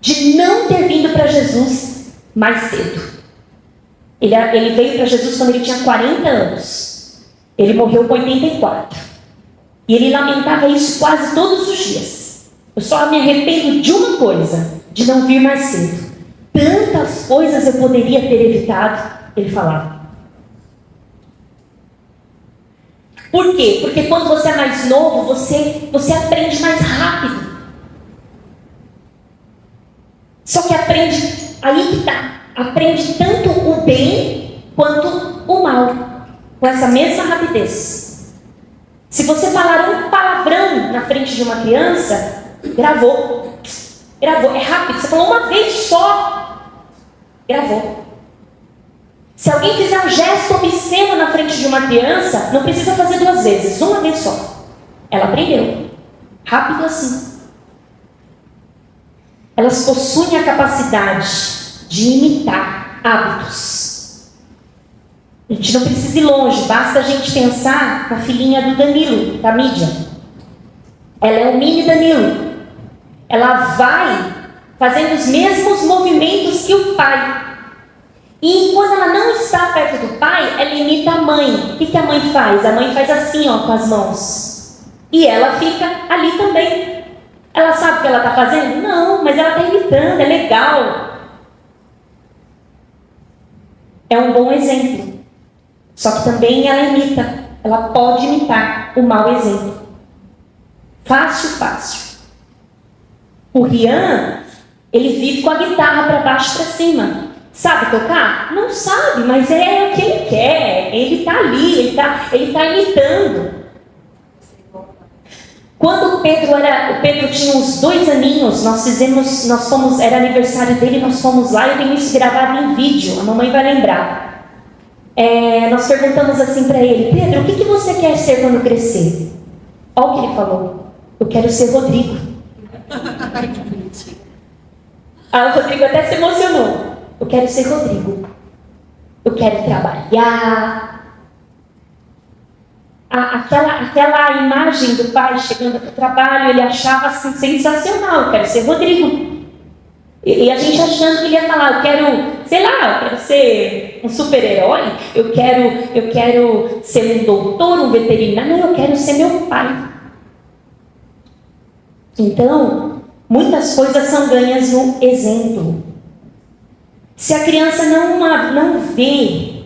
de não ter vindo para Jesus mais cedo. Ele veio para Jesus quando ele tinha 40 anos. Ele morreu com 84. E ele lamentava isso quase todos os dias. Eu só me arrependo de uma coisa, de não vir mais cedo. Tantas coisas eu poderia ter evitado, ele falava. Por quê? Porque quando você é mais novo, você aprende mais rápido. Só que aprende, aí que tá, aprende tanto o bem quanto o mal, com essa mesma rapidez. Se você falar um palavrão na frente de uma criança, gravou, é rápido, você falou uma vez só, gravou. Se alguém fizer um gesto obsceno na frente de uma criança, não precisa fazer 2 vezes, uma vez só. Ela aprendeu. Rápido assim. Elas possuem a capacidade de imitar hábitos. A gente não precisa ir longe, basta a gente pensar na filhinha do Danilo, da mídia. Ela é um mini Danilo. Ela vai fazendo os mesmos movimentos que o pai. E quando ela não está perto do pai, ela imita a mãe. O que a mãe faz? A mãe faz assim, ó, com as mãos. E ela fica ali também. Ela sabe o que ela está fazendo? Não, mas ela está imitando, é legal. É um bom exemplo. Só que também ela imita. Ela pode imitar o mau exemplo. Fácil. O Rian, ele vive com a guitarra para baixo e para cima. Sabe tocar? Não sabe, mas é o que ele quer. Ele está ali, ele tá imitando. Quando o Pedro tinha uns 2 aninhos, era aniversário dele, nós fomos lá, eu tenho isso gravado em vídeo, a mamãe vai lembrar. Nós perguntamos assim para ele, Pedro, o que você quer ser quando crescer? Olha o que ele falou, eu quero ser Rodrigo. O Rodrigo até se emocionou. Eu quero ser Rodrigo. Eu quero trabalhar. Aquela imagem do pai chegando para o trabalho, ele achava assim, sensacional. Eu quero ser Rodrigo. E a gente achando que ele ia falar, eu quero ser um super-herói. Eu quero ser um doutor, um veterinário. Não, eu quero ser meu pai. Então, muitas coisas são ganhas no exemplo. Se a criança não vê,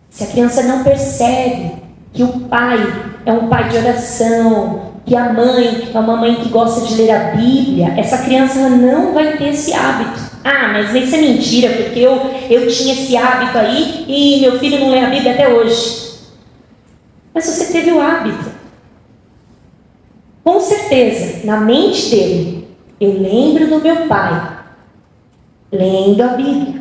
se a criança não percebe que o pai é um pai de oração, que a mãe é uma mãe que gosta de ler a Bíblia, essa criança não vai ter esse hábito. Mas isso é mentira, porque eu tinha esse hábito aí e meu filho não lê a Bíblia até hoje. Mas você teve o hábito. Com certeza, na mente dele, eu lembro do meu pai lendo a Bíblia.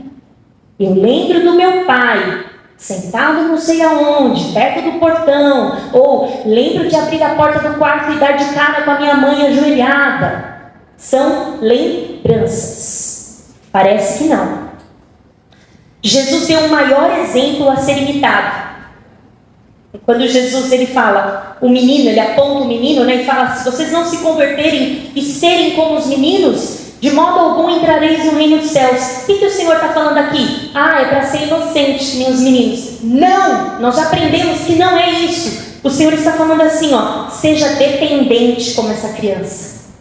Eu lembro do meu pai sentado não sei aonde, perto do portão, ou lembro de abrir a porta do quarto e dar de cara com a minha mãe ajoelhada. São lembranças. Parece que não. Jesus deu um maior exemplo a ser imitado. Quando Jesus ele fala, o menino, ele aponta o menino, né, e fala, se vocês não se converterem e serem como os meninos, de modo algum entrareis no reino dos céus. O que o Senhor está falando aqui? É para ser inocente, que nem os meninos. Não, nós já aprendemos que não é isso. O Senhor está falando assim, seja dependente como essa criança.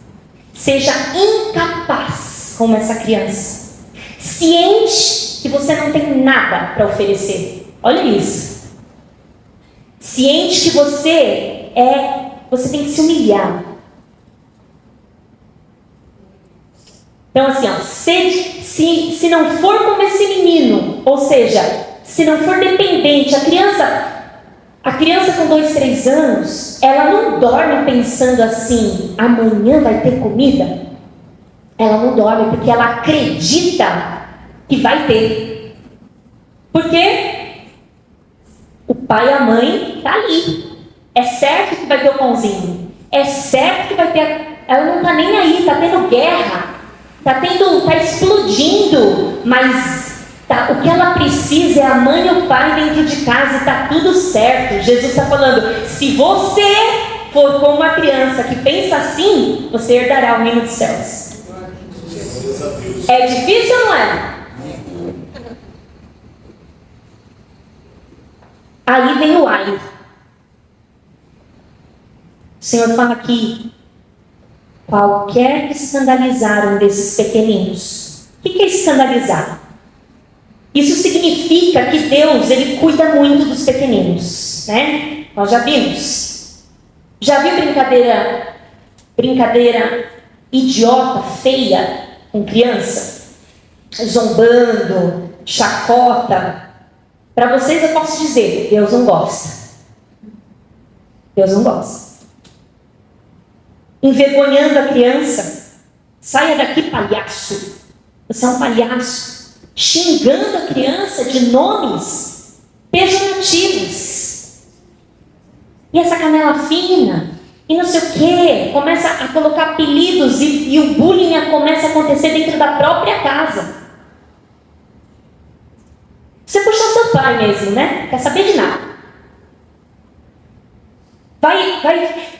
Seja incapaz como essa criança. Ciente que você não tem nada para oferecer. Olha isso. Ciente que você tem que se humilhar. Então assim, ó, se não for como esse menino, ou seja, se não for dependente, a criança com 2, 3 anos, ela não dorme pensando assim, amanhã vai ter comida. Ela não dorme porque ela acredita que vai ter. Porque o pai e a mãe tá ali. É certo que vai ter o pãozinho. É certo que vai ter. Ela não tá nem aí, tá tendo guerra. Tá explodindo. Mas o que ela precisa é a mãe e o pai dentro de casa e tá tudo certo. Jesus está falando, se você for como uma criança que pensa assim, você herdará o reino dos céus. É difícil ou não é? Aí vem o ai. O Senhor fala aqui, qualquer que escandalizar um desses pequeninos. O que é escandalizar? Isso significa que Deus, Ele cuida muito dos pequeninos, né? Nós já vimos. Já viu brincadeira idiota, feia, com criança? Zombando, chacota. Para vocês eu posso dizer, Deus não gosta. Deus não gosta. Envergonhando a criança. Saia daqui, palhaço. Você é um palhaço. Xingando a criança de nomes pejorativos. E essa canela fina, e não sei o quê, começa a colocar apelidos e o bullying começa a acontecer dentro da própria casa. Você puxou seu pai mesmo, né? Quer saber de nada.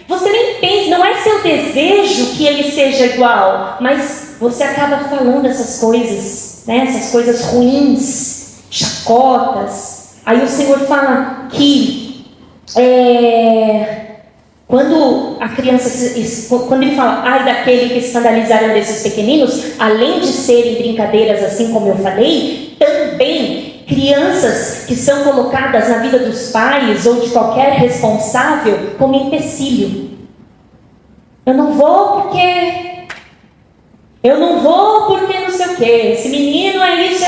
Você nem pensa, não é seu desejo que ele seja igual, mas você acaba falando essas coisas, né? Essas coisas ruins, chacotas. Aí o Senhor fala que quando a criança, quando ele fala, ai daquele que escandalizaram desses pequeninos, além de serem brincadeiras assim como eu falei, também crianças que são colocadas na vida dos pais ou de qualquer responsável como empecilho. Eu não vou porque não sei o que. Esse menino é isso.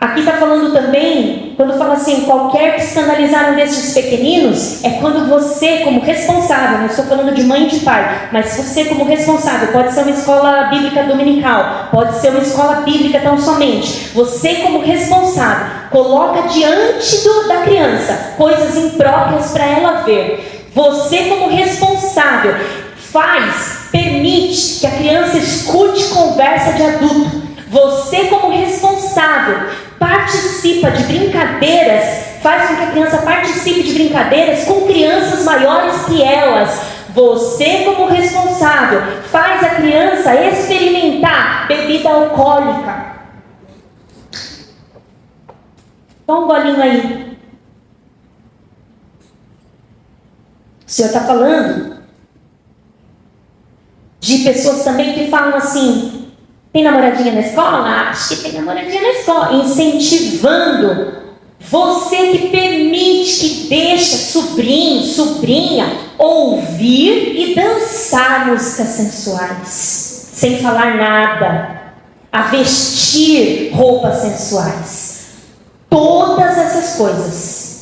Aqui está falando também, quando fala assim, qualquer que escandalizaram destes pequeninos, é quando você, como responsável, não estou falando de mãe e de pai, mas você como responsável, pode ser uma escola bíblica dominical, pode ser uma escola bíblica tão somente, você como responsável, coloca diante da criança coisas impróprias para ela ver. Você como responsável, permite que a criança escute conversa de adulto. Você como responsável, participa de brincadeiras, faz com que a criança participe de brincadeiras com crianças maiores que elas. Você como responsável, faz a criança experimentar bebida alcoólica. Dá um golinho aí. O Senhor está falando de pessoas também que falam assim, tem namoradinha na escola? Acho que tem namoradinha na escola. Incentivando. Você que permite, que deixa sobrinho, sobrinha, ouvir e dançar músicas sensuais. Sem falar nada. A vestir roupas sensuais. Todas essas coisas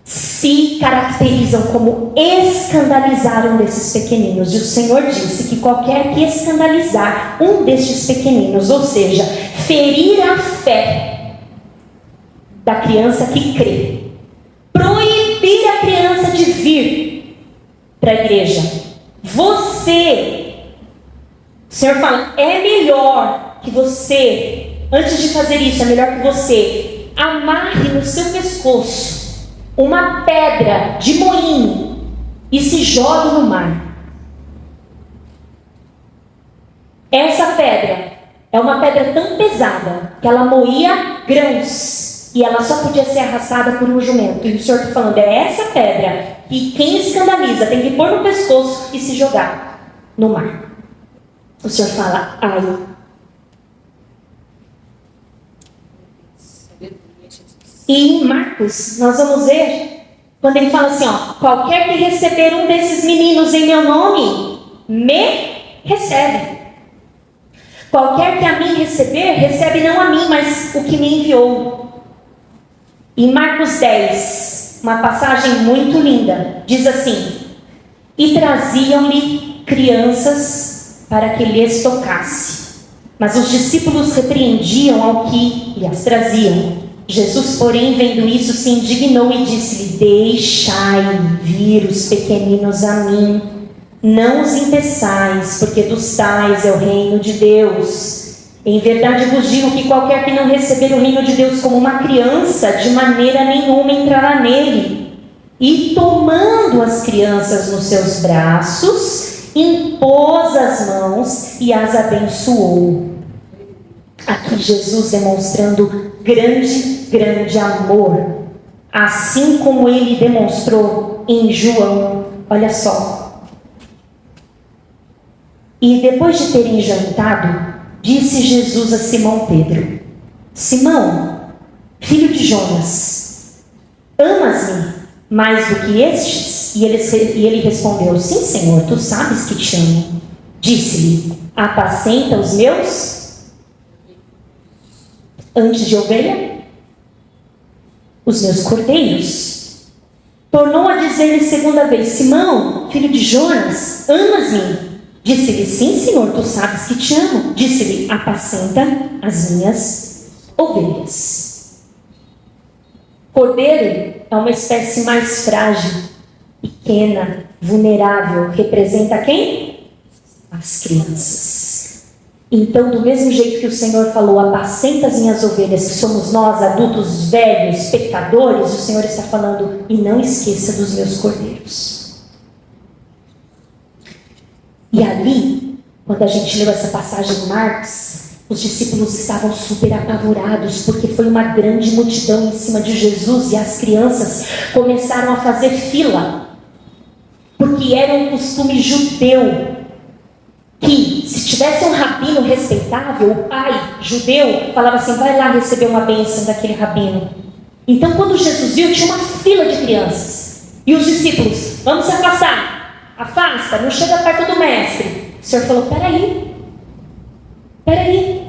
se caracterizam como escandalizar um desses pequeninos. E o Senhor disse que qualquer que escandalizar um destes pequeninos, ou seja, ferir a fé da criança que crê, proibir a criança de vir para a igreja, o Senhor fala, é melhor que você, antes de fazer isso, é melhor que você amarre no seu pescoço uma pedra de moinho e se jogue no mar. Essa pedra é uma pedra tão pesada que ela moía grãos e ela só podia ser arrastada por um jumento. E o Senhor está falando, é essa pedra que quem escandaliza tem que pôr no pescoço e se jogar no mar. O Senhor fala, ai. E em Marcos, nós vamos ver, quando ele fala assim, ó, qualquer que receber um desses meninos em meu nome, me recebe. Qualquer que a mim receber, recebe não a mim, mas o que me enviou. Em Marcos 10, uma passagem muito linda, diz assim: e traziam-lhe crianças para que lhes tocasse. Mas os discípulos repreendiam ao que lhes traziam. Jesus, porém, vendo isso, se indignou e disse-lhe: deixai vir os pequeninos a mim, não os impeçais, porque dos tais é o reino de Deus. Em verdade vos digo que qualquer que não receber o reino de Deus como uma criança, de maneira nenhuma entrará nele. E tomando as crianças nos seus braços, impôs as mãos e as abençoou. Aqui Jesus demonstrando grande amor, assim como ele demonstrou em João. Olha só. E depois de terem jantado, disse Jesus a Simão Pedro: Simão, filho de Jonas, amas-me mais do que estes? E ele respondeu: sim, Senhor, tu sabes que te amo. Disse-lhe: apacenta os meus antes de ovelha? Os meus cordeiros. Tornou a dizer-lhe segunda vez: Simão, filho de Jonas, amas-me? Disse-lhe: sim, Senhor, tu sabes que te amo. Disse-lhe: apacenta as minhas ovelhas. Cordeiro é uma espécie mais frágil, pequena, vulnerável. Representa quem? As crianças. Então, do mesmo jeito que o Senhor falou: apacenta as minhas ovelhas, que somos nós, adultos velhos, pecadores, o Senhor está falando: e não esqueça dos meus cordeiros. E ali, quando a gente leu essa passagem em Marcos, os discípulos estavam super apavorados, porque foi uma grande multidão em cima de Jesus, e as crianças começaram a fazer fila, porque era um costume judeu, que se tivesse um rabino respeitável, o pai judeu falava assim: vai lá receber uma bênção daquele rabino. Então, quando Jesus viu, tinha uma fila de crianças, e os discípulos: vamos se afastar, afasta, não chega perto do mestre. O Senhor falou: peraí,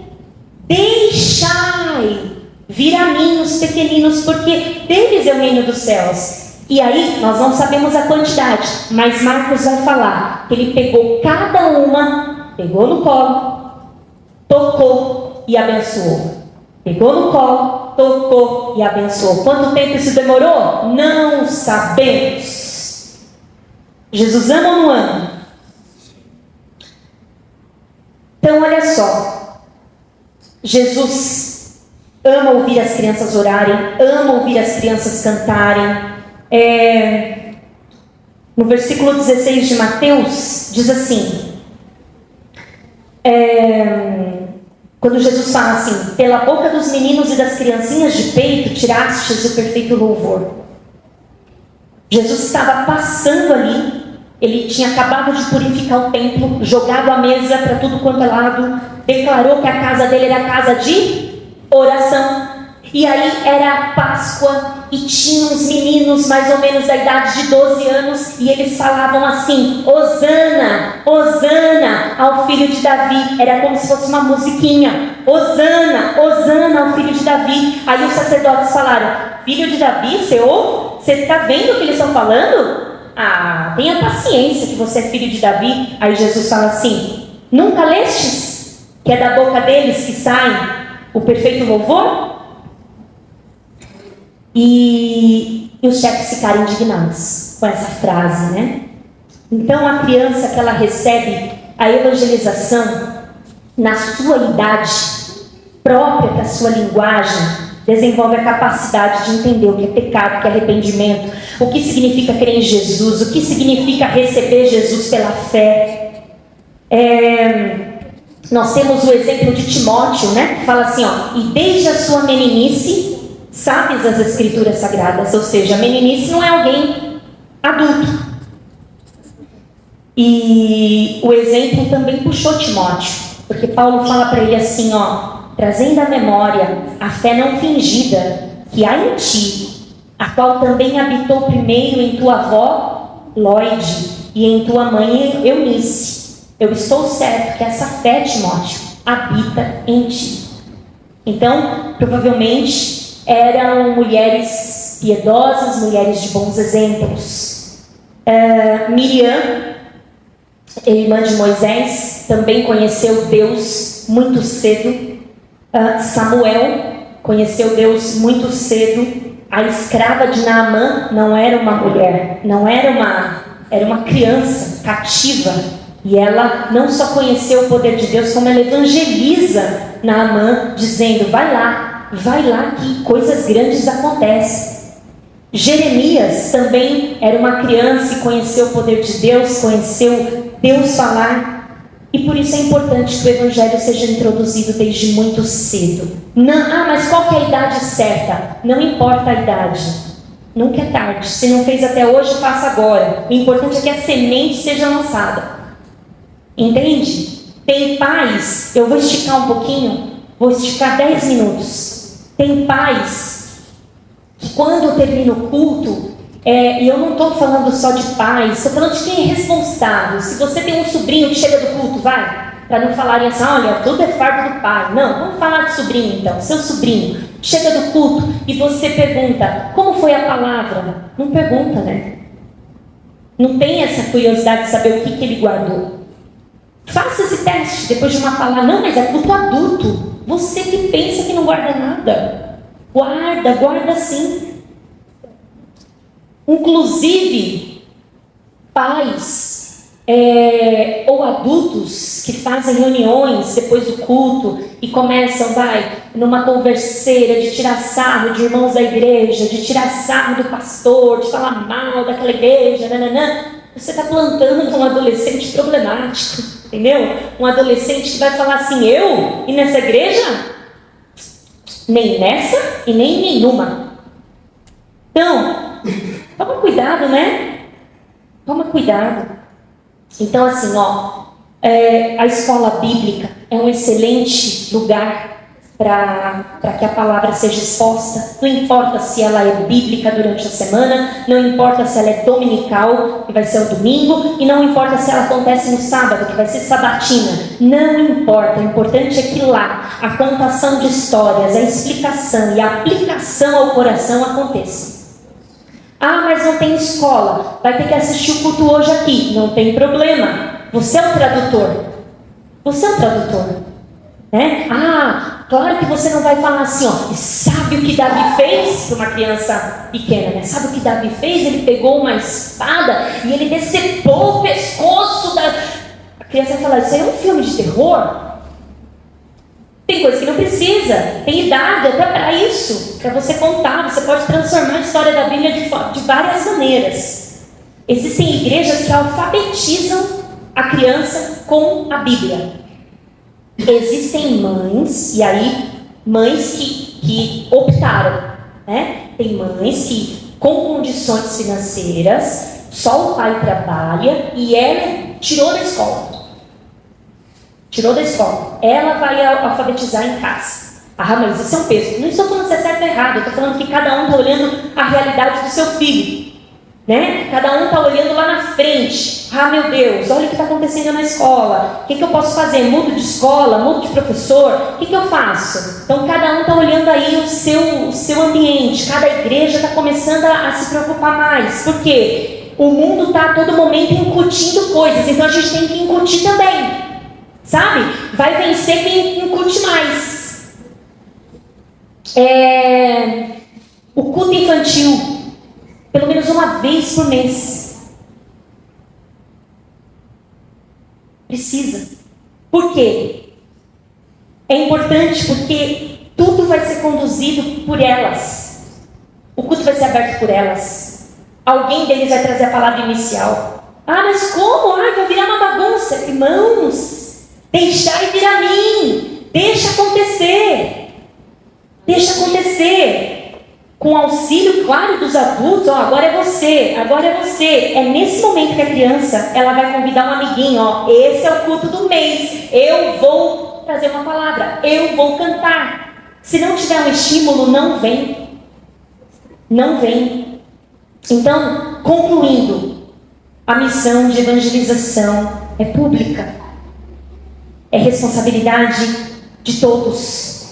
deixai vir a mim os pequeninos, porque deles é o reino dos céus. E aí, nós não sabemos a quantidade, mas Marcos vai falar que ele pegou cada uma, pegou no colo, tocou e abençoou. Pegou no colo, tocou e abençoou. Quanto tempo isso demorou? Não sabemos. Jesus ama ou não ama? Então, olha só. Jesus ama ouvir as crianças orarem, ama ouvir as crianças cantarem. No versículo 16 de Mateus, diz assim, quando Jesus fala assim: pela boca dos meninos e das criancinhas de peito tirastes o perfeito louvor. Jesus estava passando ali, ele tinha acabado de purificar o templo, jogado a mesa para tudo quanto é lado, declarou que a casa dele era casa de oração. E aí era Páscoa e tinha uns meninos mais ou menos da idade de 12 anos e eles falavam assim: Hosana, Hosana ao filho de Davi. Era como se fosse uma musiquinha: Hosana, Hosana ao filho de Davi. Aí os sacerdotes falaram: filho de Davi, você ouve? Você está vendo o que eles estão falando? Ah, tenha paciência que você é filho de Davi. Aí Jesus fala assim: nunca lestes que é da boca deles que sai o perfeito louvor? E os chefes ficaram indignados com essa frase, né? Então a criança que ela recebe a evangelização na sua idade própria para a sua linguagem, desenvolve a capacidade de entender o que é pecado, o que é arrependimento, o que significa crer em Jesus, o que significa receber Jesus pela fé. Nós temos o exemplo de Timóteo, né? Que fala assim, ó: e desde a sua meninice sabes as escrituras sagradas. Ou seja, a meninice não é alguém adulto. E o exemplo também puxou Timóteo, porque Paulo fala para ele assim, ó: trazendo à memória a fé não fingida que há em ti, a qual também habitou primeiro em tua avó Lóide e em tua mãe Eunice. Eu estou certo que essa fé, Timóteo, habita em ti. Então, provavelmente, eram mulheres piedosas, mulheres de bons exemplos. Miriam, irmã de Moisés, também conheceu Deus muito cedo. Samuel conheceu Deus muito cedo. A escrava de Naamã não era uma mulher, era uma criança cativa. E ela não só conheceu o poder de Deus, como ela evangeliza Naamã, dizendo: vai lá que coisas grandes acontecem. Jeremias também era uma criança e conheceu o poder de Deus, conheceu Deus falar. E por isso é importante que o evangelho seja introduzido desde muito cedo. Não, mas qual que é a idade certa? Não importa a idade. Nunca é tarde. Se não fez até hoje, faça agora. O importante é que a semente seja lançada. Entende? Tem pais, eu vou esticar um pouquinho, vou esticar 10 minutos. Tem pais que quando termina o culto, e eu não estou falando só de pais, estou falando de quem é responsável. Se você tem um sobrinho que chega do culto, vai, para não falarem assim: olha, tudo é fardo do pai. Não, vamos falar de sobrinho então. Seu sobrinho chega do culto e você pergunta: como foi a palavra? Não pergunta, né? Não tem essa curiosidade de saber o que ele guardou. Faça esse teste depois de uma palavra. Não, mas é culto adulto. Você que pensa que não guarda nada. Guarda sim. Inclusive, pais ou adultos que fazem reuniões depois do culto e começam, numa converseira de tirar sarro de irmãos da igreja, de tirar sarro do pastor, de falar mal daquela igreja, nananã. Você está plantando um adolescente problemático, entendeu? Um adolescente que vai falar assim: eu? E nessa igreja? Nem nessa e nem nenhuma. Então, toma cuidado, né? Toma cuidado. Então, assim, a escola bíblica é um excelente lugar para que a palavra seja exposta. Não importa se ela é bíblica durante a semana, não importa se ela é dominical, que vai ser o domingo, e não importa se ela acontece no sábado, que vai ser sabatina. Não importa, o importante é que lá a contação de histórias, a explicação e a aplicação ao coração aconteçam. Mas não tem escola, vai ter que assistir o culto hoje aqui. Não tem problema, você é o tradutor. Você é o tradutor, né? Claro que você não vai falar assim, e sabe o que Davi fez para uma criança pequena, né? Sabe o que Davi fez? Ele pegou uma espada e ele decepou o pescoço da... A criança vai falar: isso aí é um filme de terror? Tem coisa que não precisa, tem idade até para isso, para você contar. Você pode transformar a história da Bíblia de várias maneiras. Existem igrejas que alfabetizam a criança com a Bíblia. Existem mães, e aí mães que optaram, né? Tem mães que, com condições financeiras, só o pai trabalha e ela tirou da escola. Ela vai alfabetizar em casa. Mas isso é um peso. Não estou falando se é certo ou errado, eu estou falando que cada um está olhando a realidade do seu filho, né? Cada um está olhando lá na frente. Meu Deus, olha o que está acontecendo na escola. O que eu posso fazer? Mudo de escola? Mudo de professor? O que eu faço? Então cada um está olhando aí o seu ambiente. Cada igreja está começando a se preocupar mais. Por quê? O mundo está a todo momento incutindo coisas. Então a gente tem que incutir também. Sabe? Vai vencer quem incute mais. O culto infantil, pelo menos uma vez por mês. Precisa. Por quê? É importante porque tudo vai ser conduzido por elas. O culto vai ser aberto por elas. Alguém deles vai trazer a palavra inicial. Mas como? Vai virar uma bagunça. Irmãos, deixai vir a mim. Deixa acontecer. Com auxílio, claro, dos adultos. Agora é você. É nesse momento que a criança, ela vai convidar um amiguinho. Esse é o culto do mês. Eu vou trazer uma palavra. Eu vou cantar. Se não tiver um estímulo, não vem. Então, concluindo, a missão de evangelização é pública. é responsabilidade de todos.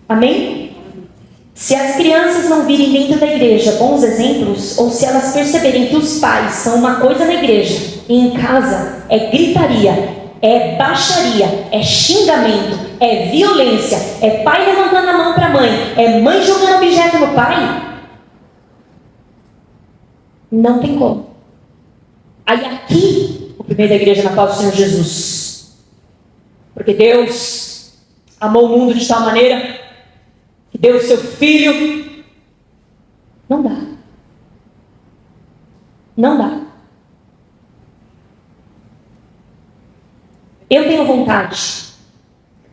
Amém? Se as crianças não virem dentro da igreja bons exemplos, ou se elas perceberem que os pais são uma coisa na igreja e em casa é gritaria, é baixaria, é xingamento, é violência, é pai levantando a mão para a mãe, é mãe jogando objeto no pai, não tem como. Aí aqui, o primeiro da igreja na paz do Senhor Jesus, porque Deus amou o mundo de tal maneira que deu o seu filho. Não dá. Não dá. Eu tenho vontade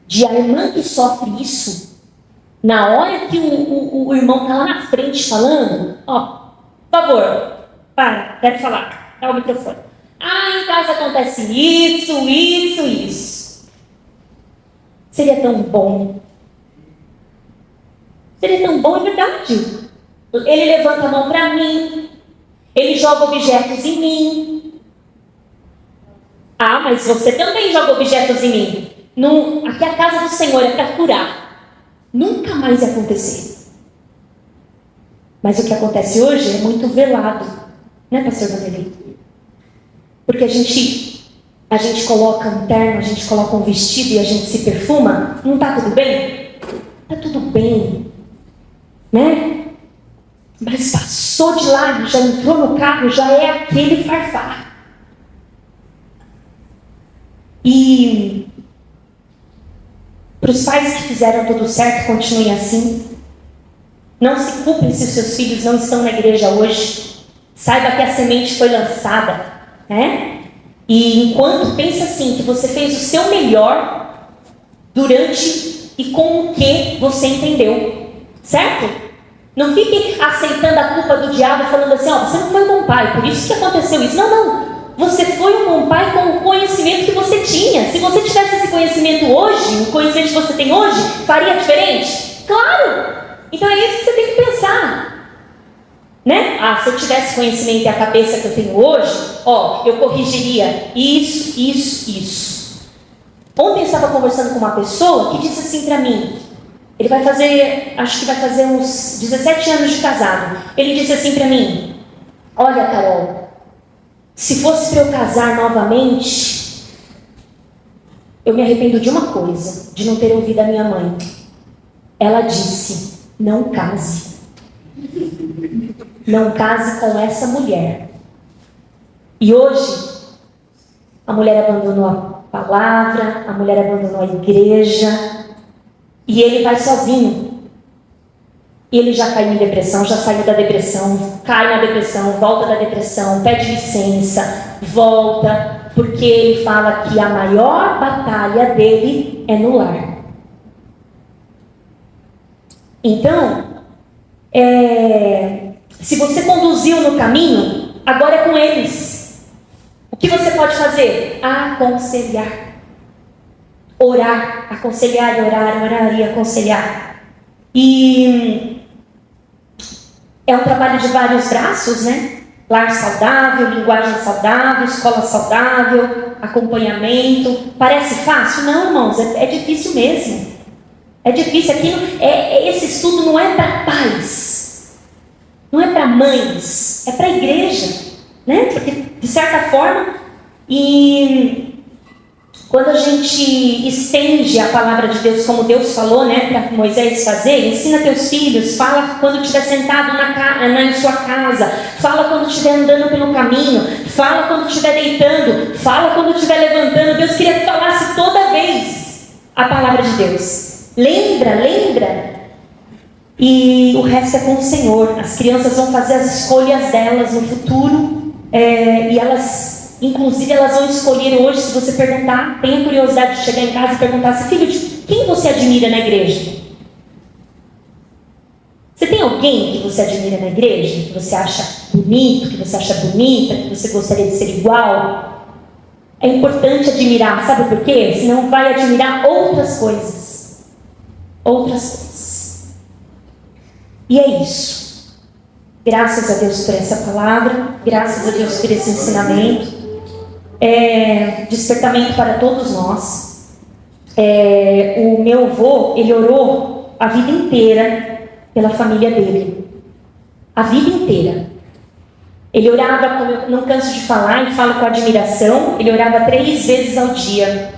de a irmã que sofre isso, na hora que o irmão está lá na frente falando, ó, por favor, para, quero falar, dá o microfone. Em casa acontece isso. Seria tão bom. Seria tão bom, é verdade. Ele levanta a mão para mim, ele joga objetos em mim. Mas você também joga objetos em mim. Aqui a casa do Senhor é para curar. Nunca mais ia acontecer. Mas o que acontece hoje é muito velado, né, pastor Vanderlei? Porque a gente coloca um terno, a gente coloca um vestido e a gente se perfuma. Não está tudo bem? Está tudo bem, né? Mas passou de lá, já entrou no carro, já é aquele farfar. E para os pais que fizeram tudo certo, continuem assim. Não se culpem se os seus filhos não estão na igreja hoje. Saiba que a semente foi lançada, né? E enquanto pensa assim, que você fez o seu melhor durante e com o que você entendeu, certo? Não fique aceitando a culpa do diabo, falando assim, você não foi um bom pai, por isso que aconteceu isso. Não. Você foi um bom pai com o conhecimento que você tinha. Se você tivesse esse conhecimento hoje, o conhecimento que você tem hoje, faria diferente? Claro! Então é isso que você tem que pensar. Né? Se eu tivesse conhecimento e a cabeça que eu tenho hoje, eu corrigiria isso. Ontem eu estava conversando com uma pessoa que disse assim para mim, acho que vai fazer uns 17 anos de casado. Ele disse assim para mim, olha, Carol, se fosse para eu casar novamente, eu me arrependo de uma coisa, de não ter ouvido a minha mãe. Ela disse, não case. Não case com essa mulher. E hoje, a mulher abandonou a palavra, a mulher abandonou a igreja, e ele vai sozinho. E ele já caiu em depressão, já saiu da depressão, cai na depressão, volta da depressão, pede licença, volta, porque ele fala que a maior batalha dele é no lar. Então, se você conduziu no caminho, agora é com eles. O que você pode fazer? Aconselhar. Orar, aconselhar e orar e aconselhar. E é um trabalho de vários braços, né? Lar saudável, linguagem saudável, escola saudável, acompanhamento. Parece fácil? Não, irmãos, é difícil mesmo. É difícil. Esse estudo não é para pais, não é para mães, é para a igreja, né? Porque, de certa forma, quando a gente estende a palavra de Deus como Deus falou, né, para Moisés fazer, ensina teus filhos, fala quando estiver sentado em sua casa, fala quando estiver andando pelo caminho, fala quando estiver deitando, fala quando estiver levantando. Deus queria que falasse toda vez a palavra de Deus. Lembra. E o resto é com o Senhor. As crianças vão fazer as escolhas delas no futuro, e inclusive elas vão escolher hoje. Se você perguntar, tenha curiosidade de chegar em casa e perguntar assim, filho, de quem você admira na igreja? Você tem alguém que você admira na igreja? Que você acha bonito, que você acha bonita, que você gostaria de ser igual? É importante admirar, sabe por quê? Senão vai admirar outras coisas. E é isso. Graças a Deus por essa palavra, graças a Deus por esse ensinamento. Despertamento para todos nós. o meu avô, ele orou a vida inteira pela família dele. A vida inteira. Ele orava, como eu não canso de falar e falo com admiração, ele orava 3 vezes ao dia.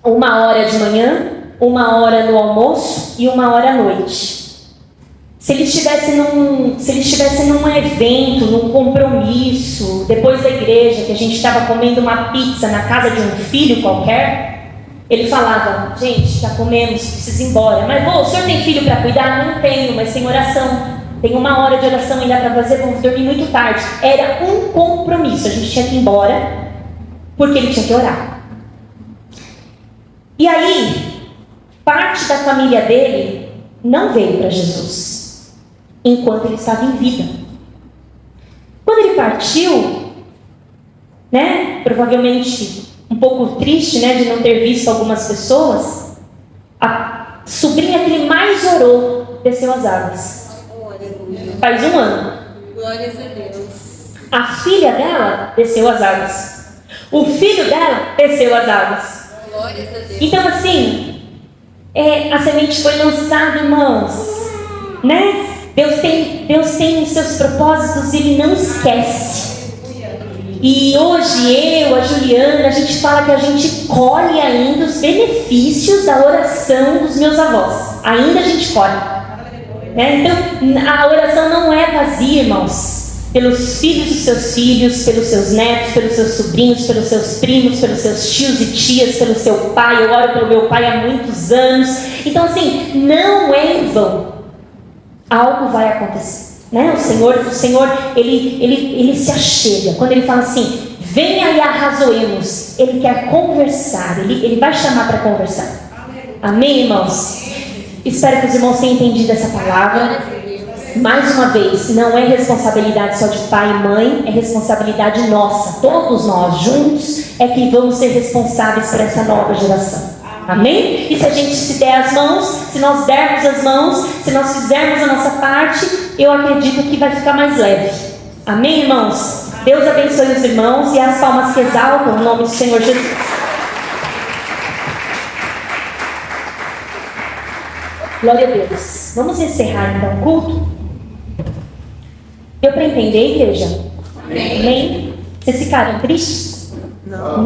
1 hora de manhã, 1 hora no almoço e 1 hora à noite. Se ele estivesse num evento, num compromisso, depois da igreja, que a gente estava comendo uma pizza na casa de um filho qualquer, ele falava: gente, já comemos, preciso ir embora. Mas, o senhor tem filho para cuidar? Não tenho, mas tem oração. Tem 1 hora de oração ainda para fazer, vamos dormir muito tarde. Era um compromisso, a gente tinha que ir embora, porque ele tinha que orar. E aí, parte da família dele não veio para Jesus, enquanto ele estava em vida. Quando ele partiu, provavelmente um pouco triste, de não ter visto algumas pessoas, a sobrinha que ele mais orou desceu as águas. Faz 1 ano. Glórias a Deus. A filha dela desceu as águas. O filho dela desceu as águas. Glórias a Deus. Então, assim, a semente foi lançada, irmãos. Deus tem os seus propósitos e Ele não esquece. E hoje a Juliana, a gente fala que a gente colhe ainda os benefícios da oração dos meus avós. Ainda a gente colhe. Então, a oração não é vazia, irmãos. Pelos filhos dos seus filhos, pelos seus netos, pelos seus sobrinhos, pelos seus primos, pelos seus tios e tias, pelo seu pai. Eu oro pelo meu pai há muitos anos. Então, assim, não é em vão. Algo vai acontecer. O Senhor, ele se achega. Quando Ele fala assim: venha e arrazoemos, Ele quer conversar. Ele vai chamar para conversar. Amém, irmãos? Espero que os irmãos tenham entendido essa palavra. Mais uma vez, não é responsabilidade só de pai e mãe, é responsabilidade nossa. Todos nós juntos é que vamos ser responsáveis por essa nova geração. Amém? E se a gente se der as mãos, se nós dermos as mãos, se nós fizermos a nossa parte, eu acredito que vai ficar mais leve. Amém, irmãos? Deus abençoe os irmãos e as palmas que exaltam o nome do Senhor Jesus. Glória a Deus. Vamos encerrar então o culto? Deu para entender, igreja? Amém? Vocês ficaram tristes? Não?